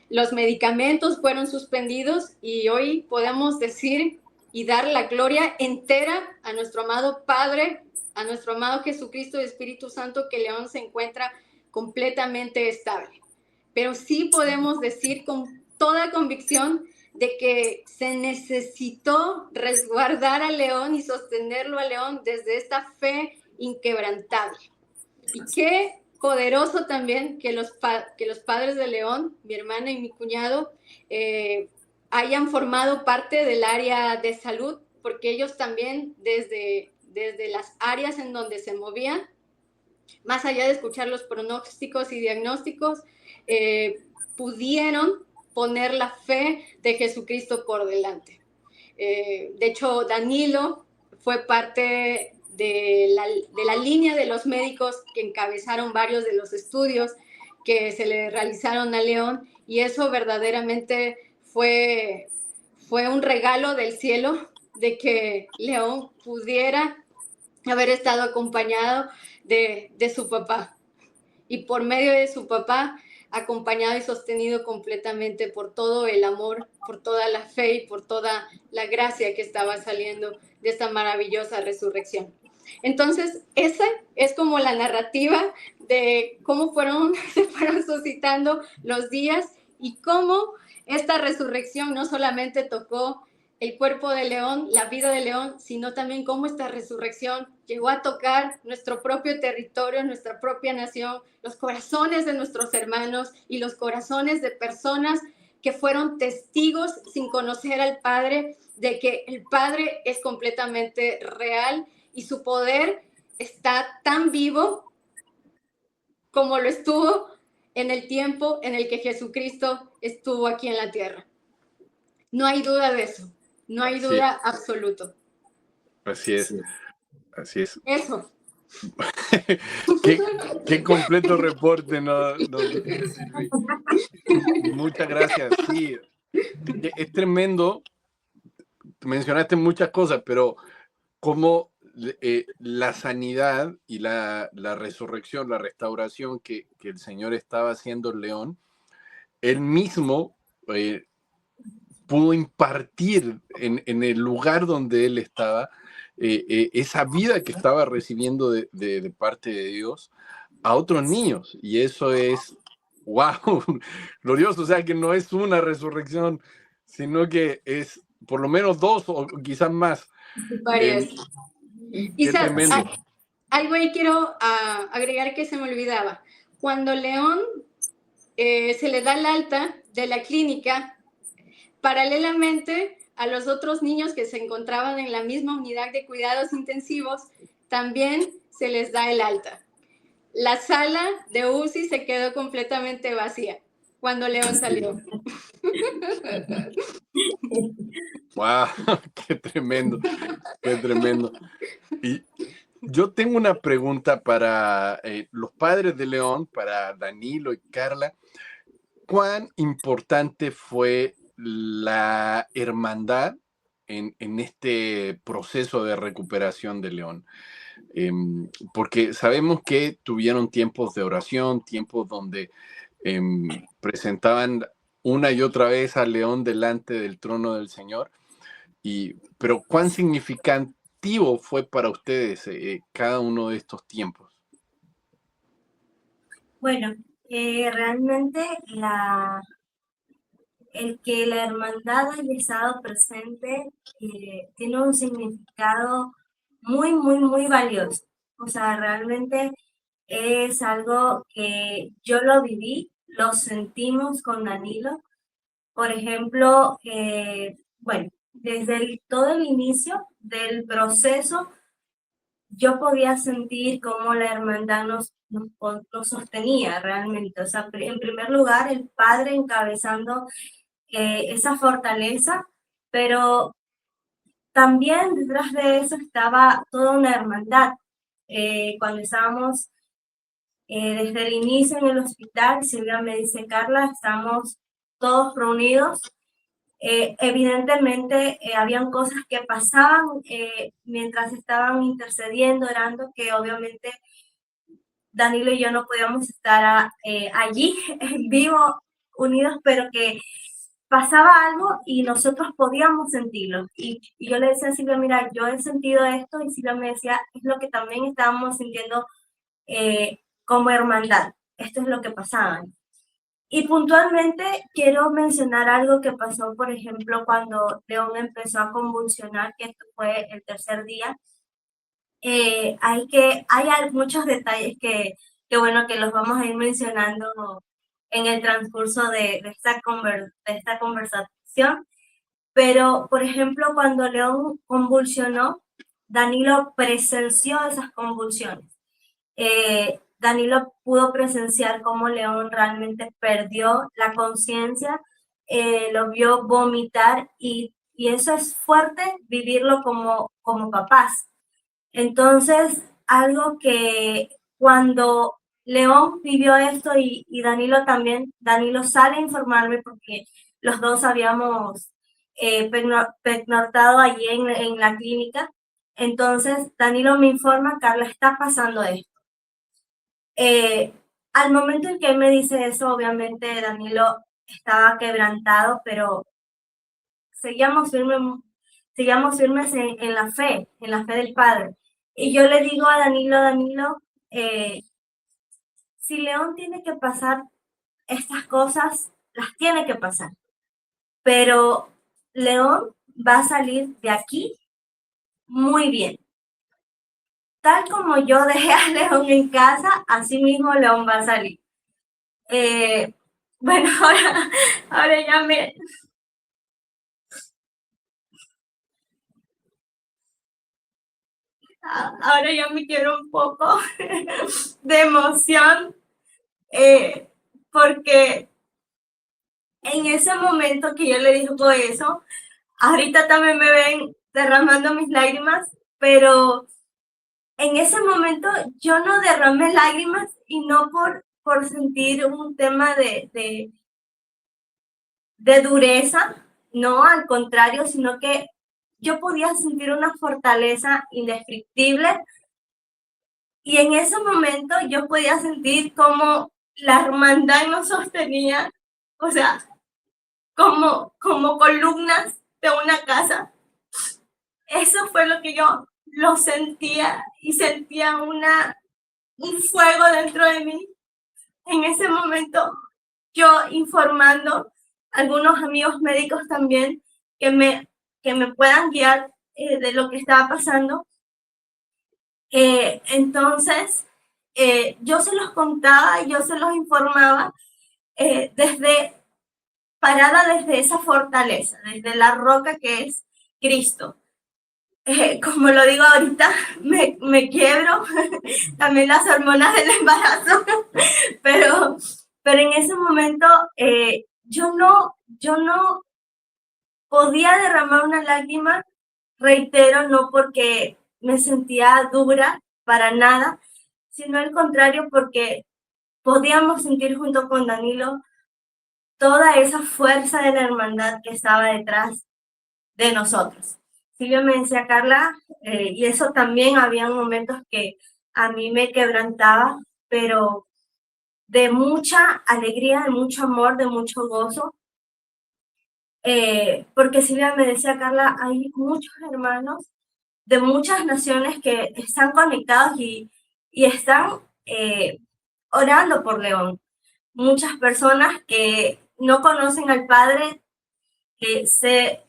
Los medicamentos fueron suspendidos y hoy podemos decir y dar la gloria entera a nuestro amado Padre, a nuestro amado Jesucristo y Espíritu Santo, que León se encuentra completamente estable. Pero sí podemos decir con toda convicción de que se necesitó resguardar a León y sostenerlo a León desde esta fe inquebrantable. Y qué poderoso también que los padres de León, mi hermana y mi cuñado, hayan formado parte del área de salud, porque ellos también desde las áreas en donde se movían, más allá de escuchar los pronósticos y diagnósticos, pudieron poner la fe de Jesucristo por delante. De hecho, Danilo fue parte de la línea de los médicos que encabezaron varios de los estudios que se le realizaron a León, y eso verdaderamente fue un regalo del cielo de que León pudiera haber estado acompañado de su papá, y por medio de su papá acompañado y sostenido completamente por todo el amor, por toda la fe y por toda la gracia que estaba saliendo de esta maravillosa resurrección. Entonces, esa es como la narrativa de cómo se fueron suscitando los días y cómo esta resurrección no solamente tocó el cuerpo de León, la vida de León, sino también cómo esta resurrección llegó a tocar nuestro propio territorio, nuestra propia nación, los corazones de nuestros hermanos y los corazones de personas que fueron testigos sin conocer al Padre, de que el Padre es completamente real y su poder está tan vivo como lo estuvo en el tiempo en el que Jesucristo estuvo aquí en la tierra. No hay duda de eso. No hay duda absoluta. Así es, así es. Eso. Qué completo reporte nos diste, Silvi. Muchas gracias. Sí, es tremendo. Mencionaste muchas cosas, pero como la sanidad y la resurrección, la restauración que el Señor estaba haciendo en León, él mismo pudo impartir en el lugar donde él estaba esa vida que estaba recibiendo de parte de Dios a otros niños. Y eso es, wow, glorioso. O sea, que no es una resurrección, sino que es por lo menos dos o quizás más. Varias. Y tremendo. Algo ahí quiero agregar que se me olvidaba. Cuando León se le da el alta de la clínica, paralelamente a los otros niños que se encontraban en la misma unidad de cuidados intensivos, también se les da el alta. La sala de UCI se quedó completamente vacía cuando León salió. ¡Wow! ¡Qué tremendo! ¡Qué tremendo! Y yo tengo una pregunta para los padres de León, para Danilo y Carla. ¿Cuán importante fue la hermandad en este proceso de recuperación de León? Porque sabemos que tuvieron tiempos de oración, tiempos donde presentaban una y otra vez a León delante del trono del Señor, pero ¿cuán significativo fue para ustedes cada uno de estos tiempos? Bueno, realmente el que la hermandad haya estado presente tiene un significado muy, muy, muy valioso. O sea, realmente es algo que yo lo viví, lo sentimos con Danilo, Por ejemplo, bueno, desde todo el inicio del proceso, yo podía sentir cómo la hermandad nos sostenía realmente. O sea, en primer lugar, el Padre encabezando esa fortaleza, pero también detrás de eso estaba toda una hermandad. Cuando estábamos desde el inicio en el hospital, Silvia me dice, Carla, estamos todos reunidos. Evidentemente, habían cosas que pasaban mientras estaban intercediendo, orando, que obviamente Danilo y yo no podíamos estar allí en vivo, unidos, pero que pasaba algo y nosotros podíamos sentirlo. Y yo le decía a Silvia, mira, yo he sentido esto, y Silvia me decía, es lo que también estábamos sintiendo como hermandad. Esto es lo que pasaba. Y puntualmente quiero mencionar algo que pasó, por ejemplo, cuando León empezó a convulsionar, que esto fue el tercer día. Hay muchos detalles que, bueno, que los vamos a ir mencionando en el transcurso de esta conversación. Pero, por ejemplo, cuando León convulsionó, Danilo presenció esas convulsiones. Danilo pudo presenciar cómo León realmente perdió la conciencia, lo vio vomitar y eso es fuerte vivirlo como papás. Entonces, algo que cuando León vivió esto y Danilo también, Danilo sale a informarme porque los dos habíamos pernoctado allí en la clínica. Entonces, Danilo me informa, Carla, está pasando esto. Al momento en que él me dice eso, obviamente Danilo estaba quebrantado, pero seguíamos firmes en la fe del Padre. Y yo le digo a Danilo, si León tiene que pasar estas cosas, las tiene que pasar. Pero León va a salir de aquí muy bien. Tal como yo dejé a León en casa, así mismo León va a salir. Bueno, ahora ya me quiero un poco de emoción, porque en ese momento que yo le digo eso, ahorita también me ven derramando mis lágrimas, pero en ese momento yo no derramé lágrimas y no por sentir un tema de dureza, no, al contrario, sino que yo podía sentir una fortaleza indescriptible y en ese momento yo podía sentir como la hermandad nos sostenía, o sea, como columnas de una casa. Eso fue lo que yo lo sentía y sentía un fuego dentro de mí. En ese momento yo informando a algunos amigos médicos también que me puedan guiar de lo que estaba pasando. Entonces, yo se los contaba, yo se los informaba parada desde esa fortaleza, desde la roca que es Cristo. Como lo digo ahorita, me quiebro, también las hormonas del embarazo, pero en ese momento yo no podía derramar una lágrima, reitero, no porque me sentía dura para nada, sino al contrario porque podíamos sentir junto con Danilo toda esa fuerza de la hermandad que estaba detrás de nosotros. Silvia me decía, Carla, y eso también había momentos que a mí me quebrantaba, pero de mucha alegría, de mucho amor, de mucho gozo, porque Silvia me decía, Carla, hay muchos hermanos de muchas naciones que están conectados y están orando por León. Muchas personas que no conocen al Padre, que se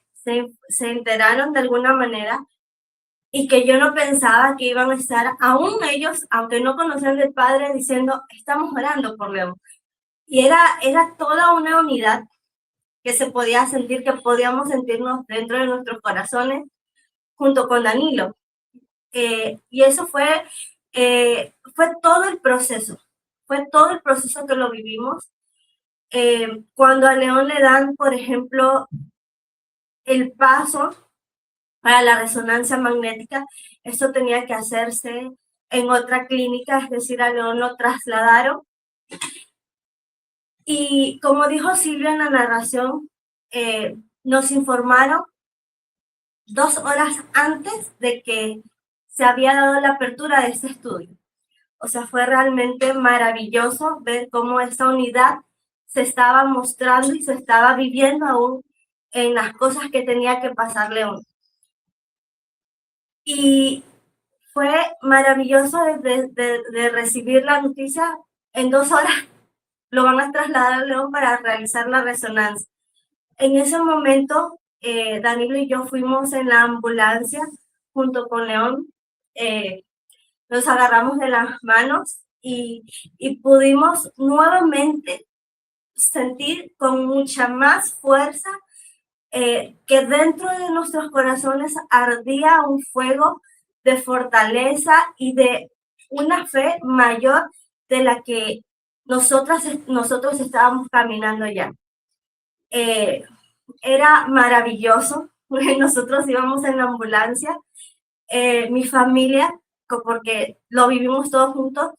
enteraron de alguna manera y que yo no pensaba que iban a estar, aún ellos, aunque no conocían del Padre, diciendo, estamos orando por León. Y era toda una unidad que se podía sentir, que podíamos sentirnos dentro de nuestros corazones junto con Danilo. Y eso fue todo el proceso, que lo vivimos. Cuando a León le dan, por ejemplo, el paso para la resonancia magnética, esto tenía que hacerse en otra clínica, es decir, a León lo trasladaron. Y como dijo Silvia en la narración, nos informaron 2 horas antes de que se había dado la apertura de este estudio. O sea, fue realmente maravilloso ver cómo esta unidad se estaba mostrando y se estaba viviendo aún en las cosas que tenía que pasar León. Y fue maravilloso de recibir la noticia. En 2 horas lo van a trasladar a León para realizar la resonancia. En ese momento, Danilo y yo fuimos en la ambulancia junto con León. Nos agarramos de las manos y pudimos nuevamente sentir con mucha más fuerza que dentro de nuestros corazones ardía un fuego de fortaleza y de una fe mayor de la que nosotros estábamos caminando ya. Era maravilloso. Nosotros íbamos en la ambulancia, mi familia, porque lo vivimos todos juntos,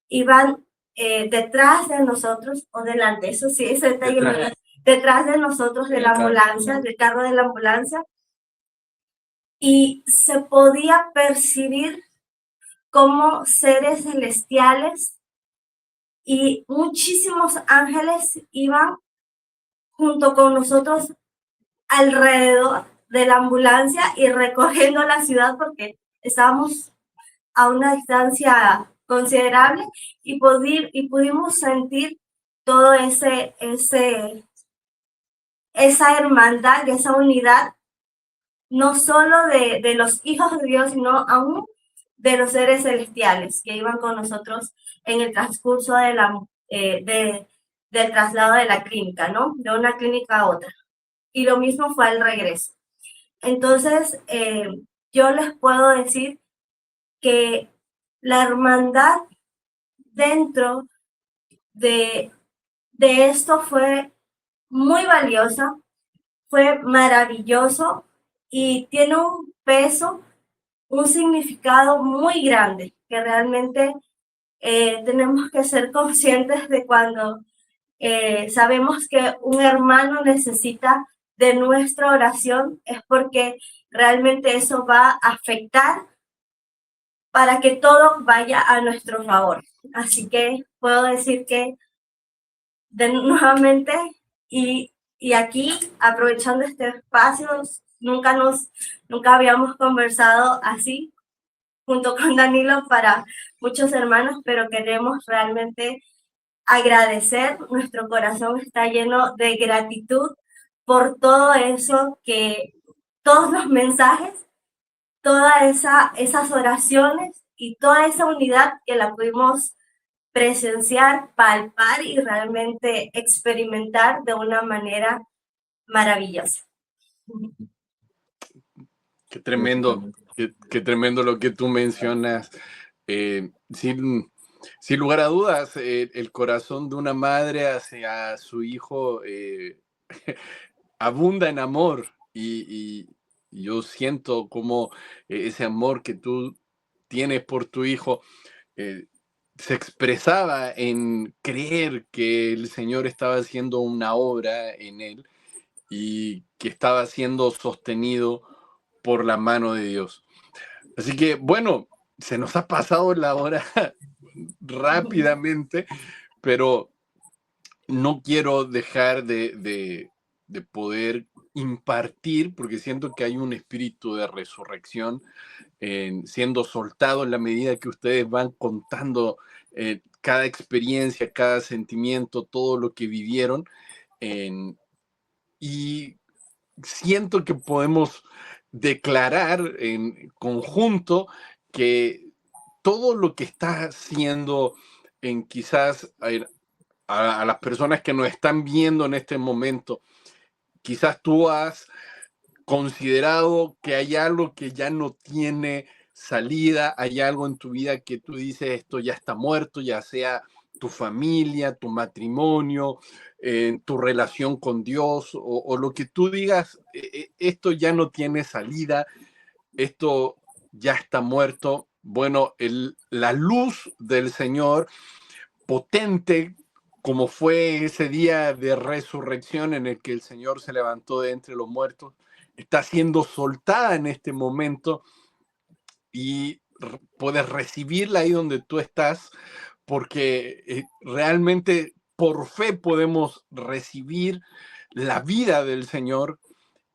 iban detrás de nosotros o delante, eso sí, ese detalle, detrás de nosotros de la ambulancia, del carro de la ambulancia, y se podía percibir como seres celestiales y muchísimos ángeles iban junto con nosotros alrededor de la ambulancia y recorriendo la ciudad porque estábamos a una distancia considerable y pudimos sentir todo esa hermandad y esa unidad, no solo de los hijos de Dios, sino aún de los seres celestiales que iban con nosotros en el transcurso del traslado de la clínica, ¿no? De una clínica a otra. Y lo mismo fue al regreso. Entonces, yo les puedo decir que la hermandad dentro de esto fue muy valiosa, fue maravilloso y tiene un peso, un significado muy grande que realmente tenemos que ser conscientes de cuando sabemos que un hermano necesita de nuestra oración, es porque realmente eso va a afectar para que todo vaya a nuestro favor. Así que puedo decir que nuevamente y aquí aprovechando este espacio, nunca habíamos conversado así junto con Danilo para muchos hermanos, pero queremos realmente agradecer. Nuestro corazón está lleno de gratitud por todo eso, que todos los mensajes, todas esas oraciones y toda esa unidad que la pudimos presenciar, palpar y realmente experimentar de una manera maravillosa. Qué tremendo, qué tremendo lo que tú mencionas. Sin lugar a dudas, el corazón de una madre hacia su hijo abunda en amor y yo siento como ese amor que tú tienes por tu hijo se expresaba en creer que el Señor estaba haciendo una obra en él y que estaba siendo sostenido por la mano de Dios. Así que, bueno, se nos ha pasado la hora rápidamente, pero no quiero dejar de poder impartir, porque siento que hay un espíritu de resurrección siendo soltado en la medida que ustedes van contando cada experiencia, cada sentimiento, todo lo que vivieron. Y siento que podemos declarar en conjunto que todo lo que está haciendo quizás a las personas que nos están viendo en este momento, quizás tú has considerado que hay algo que ya no tiene salida, hay algo en tu vida que tú dices esto ya está muerto, ya sea tu familia, tu matrimonio, tu relación con Dios o lo que tú digas, esto ya no tiene salida, esto ya está muerto. Bueno, la luz del Señor potente, como fue ese día de resurrección en el que el Señor se levantó de entre los muertos, está siendo soltada en este momento y puedes recibirla ahí donde tú estás, porque realmente por fe podemos recibir la vida del Señor.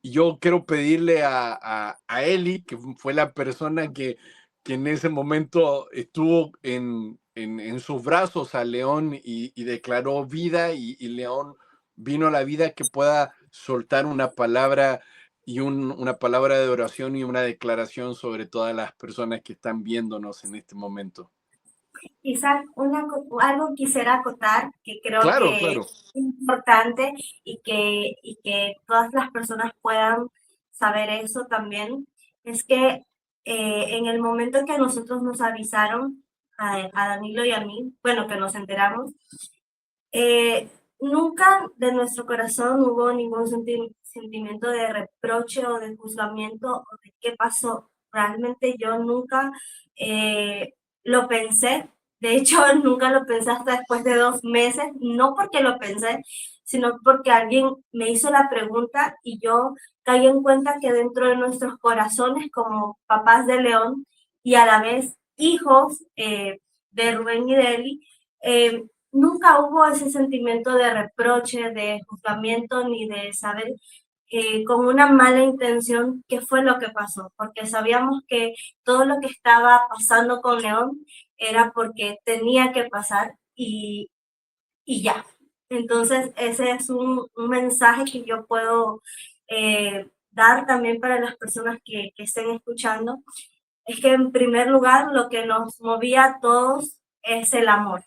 Y yo quiero pedirle a Eli, que fue la persona que en ese momento estuvo en sus brazos a León y declaró vida y León vino a la vida, que pueda soltar una palabra y una palabra de oración y una declaración sobre todas las personas que están viéndonos en este momento. Quizás algo quisiera acotar que creo Claro, que claro. es importante y que todas las personas puedan saber eso también, es que en el momento que a nosotros nos avisaron, a Danilo y a mí, bueno, que nos enteramos, nunca de nuestro corazón hubo ningún sentimiento de reproche o de juzgamiento o de qué pasó. Realmente yo nunca lo pensé. De hecho, nunca lo pensé hasta después de 2 meses, no porque lo pensé, sino porque alguien me hizo la pregunta y yo caí en cuenta que dentro de nuestros corazones como papás de León y a la vez hijos de Rubén y de Eli, nunca hubo ese sentimiento de reproche, de juzgamiento, ni de saber con una mala intención qué fue lo que pasó, porque sabíamos que todo lo que estaba pasando con León era porque tenía que pasar y ya. Entonces, ese es un mensaje que yo puedo dar también para las personas que estén escuchando. Es que en primer lugar lo que nos movía a todos es el amor.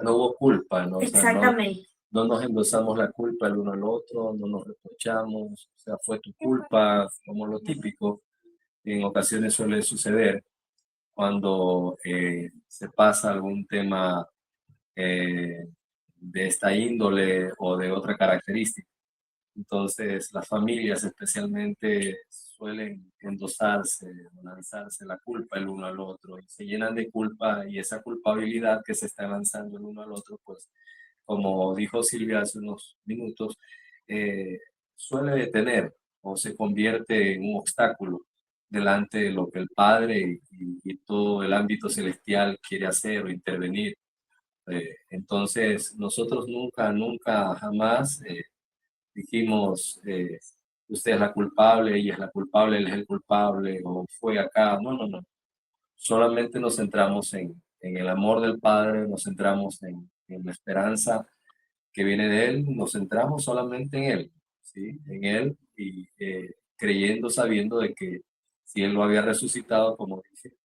No hubo culpa, ¿no? O sea, Exactamente. no nos endosamos la culpa el uno al otro, no nos reprochamos, o sea, fue tu culpa, como lo típico, en ocasiones suele suceder cuando se pasa algún tema de esta índole o de otra característica. Entonces, las familias especialmente suelen endosarse, lanzarse la culpa el uno al otro y se llenan de culpa y esa culpabilidad que se está lanzando el uno al otro, pues, como dijo Silvia hace unos minutos, suele detener o se convierte en un obstáculo delante de lo que el Padre y todo el ámbito celestial quiere hacer o intervenir. Entonces, nosotros nunca, jamás dijimos, usted es la culpable, ella es la culpable, él es el culpable, o fue acá. No. Solamente nos centramos en el amor del Padre, nos centramos en la esperanza que viene de Él, nos centramos solamente en Él, ¿sí? En Él y creyendo, sabiendo de que si Él lo había resucitado, como dice,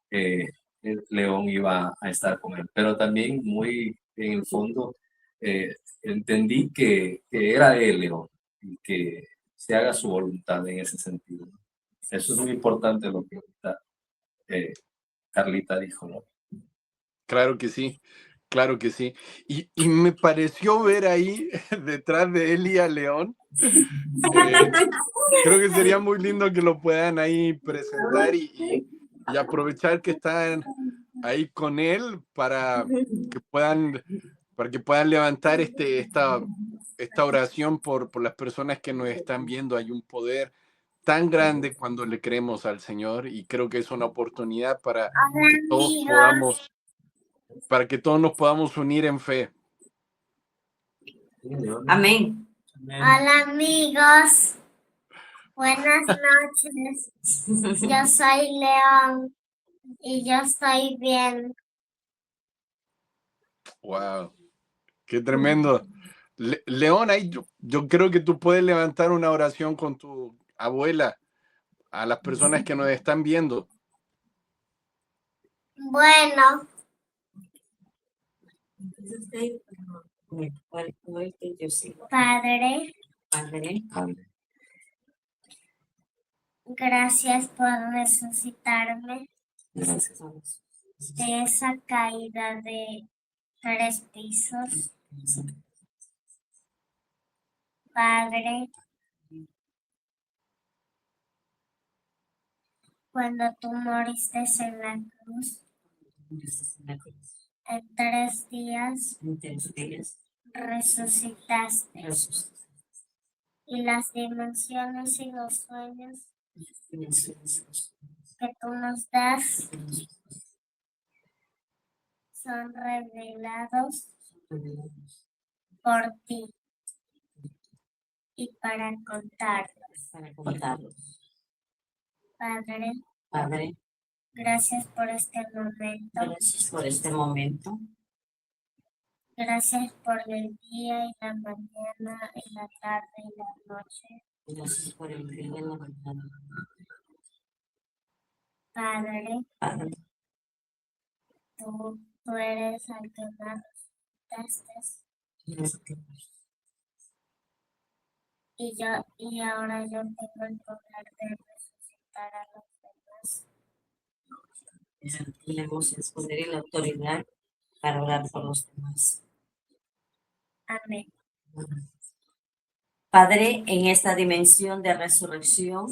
el león iba a estar con Él. Pero también muy en el fondo entendí que era Él, León, y que se haga su voluntad en ese sentido. Eso es muy importante lo que ahorita Carlita dijo, ¿no? Claro que sí, claro que sí. Y me pareció ver ahí detrás de Eli a León. Creo que sería muy lindo que lo puedan ahí presentar y aprovechar que están ahí con él para que puedan levantar esta oración por las personas que nos están viendo. Hay un poder tan grande cuando le creemos al Señor y creo que es una oportunidad que todos podamos, para que todos nos podamos unir en fe. Amén. Hola amigos, buenas noches. Yo soy León y yo estoy bien. Wow, qué tremendo. León, ahí yo creo que tú puedes levantar una oración con tu abuela a las personas que nos están viendo. Bueno, Padre, Padre, Gracias por resucitarme gracias a Dios. de esa caída de 3 pisos. Padre, cuando tú moriste en la cruz, en 3 días En 3 días, resucitaste. resucitaste. Y las dimensiones y los sueños que tú nos das son revelados por ti y para contarlos. Para contarlos. Padre, Padre, gracias por este momento. gracias por este momento. Gracias por el día y la mañana y la tarde y la noche. Gracias por el día y la mañana. Padre, Padre, tú eres el que me resucitaste y ahora yo tengo el poder de resucitar a los demás. tenemos el poder y la autoridad para orar por los demás. Amén. Padre, en esta dimensión de resurrección,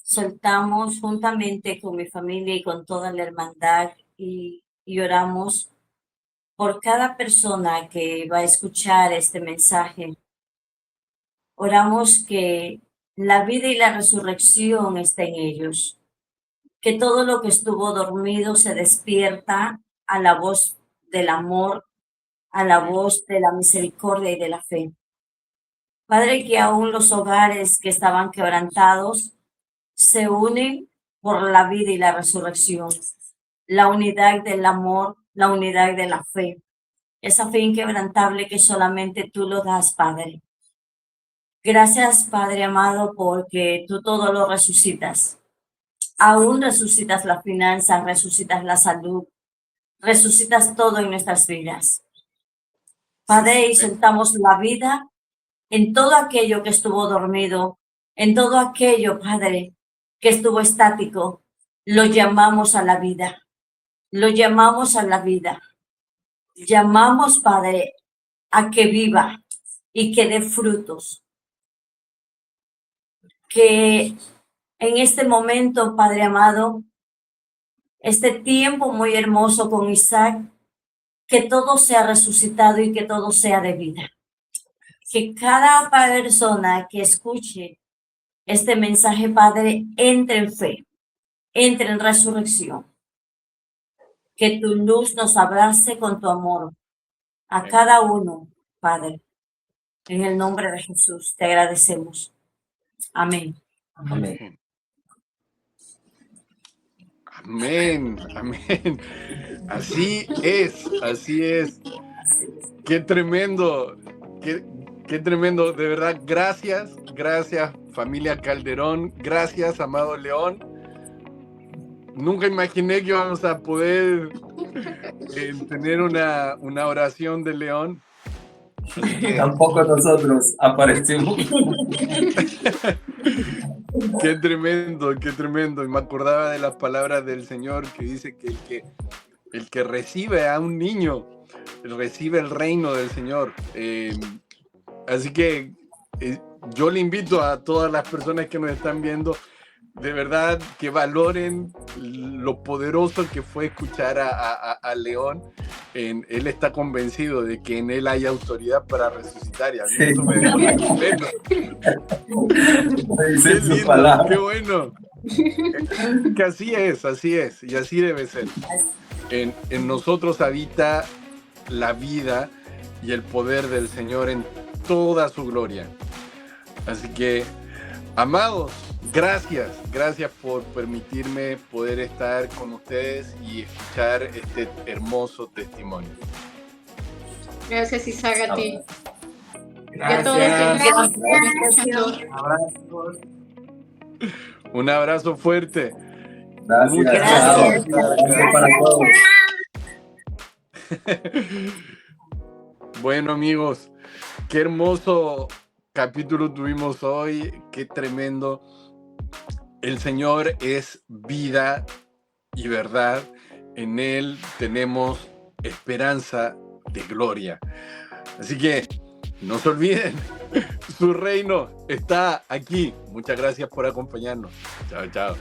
soltamos juntamente con mi familia y con toda la hermandad y oramos por cada persona que va a escuchar este mensaje. Oramos que la vida y la resurrección estén en ellos, que todo lo que estuvo dormido se despierta a la voz del amor, a la voz de la misericordia y de la fe. Padre, que aún los hogares que estaban quebrantados se unen por la vida y la resurrección, la unidad del amor, la unidad de la fe, esa fe inquebrantable que solamente tú lo das, Padre. Gracias, Padre amado, porque tú todo lo resucitas. Aún resucitas las finanzas, resucitas la salud, resucitas todo en nuestras vidas. Padre, y soltamos la vida en todo aquello que estuvo dormido, en todo aquello, Padre, que estuvo estático, lo llamamos a la vida, lo llamamos a la vida. Llamamos, Padre, a que viva y que dé frutos. Que en este momento, Padre amado, este tiempo muy hermoso con Isaac, que todo sea resucitado y que todo sea de vida. Que cada persona que escuche este mensaje, Padre, entre en fe, entre en resurrección. Que tu luz nos abrace con tu amor a cada uno, Padre. En el nombre de Jesús te agradecemos. Amén. Amén. Amén, amén. Así es, así es. Qué tremendo, qué tremendo. De verdad, gracias familia Calderón, gracias amado León. Nunca imaginé que íbamos a poder tener una oración de León. Tampoco nosotros aparecimos. Qué tremendo, qué tremendo. Y me acordaba de las palabras del Señor que dice que el que recibe a un niño, recibe el reino del Señor. Así que yo le invito a todas las personas que nos están viendo, de verdad, que valoren lo poderoso que fue escuchar a León. Él está convencido de que en él hay autoridad para resucitar, y a mí eso me deja satisfecho. Qué lindo, qué bueno. Que así es, y así debe ser. En nosotros habita la vida y el poder del Señor en toda su gloria. Así que, amados, gracias por permitirme poder estar con ustedes y escuchar este hermoso testimonio. Gracias, Isaac, a ti. Gracias. Abrazos. Un abrazo fuerte. Gracias. Muchas gracias. Gracias para todos. Bueno, amigos, qué hermoso capítulo tuvimos hoy, qué tremendo. El Señor es vida y verdad. En Él tenemos esperanza de gloria. Así que no se olviden, su reino está aquí. Muchas gracias por acompañarnos. Chao, chao.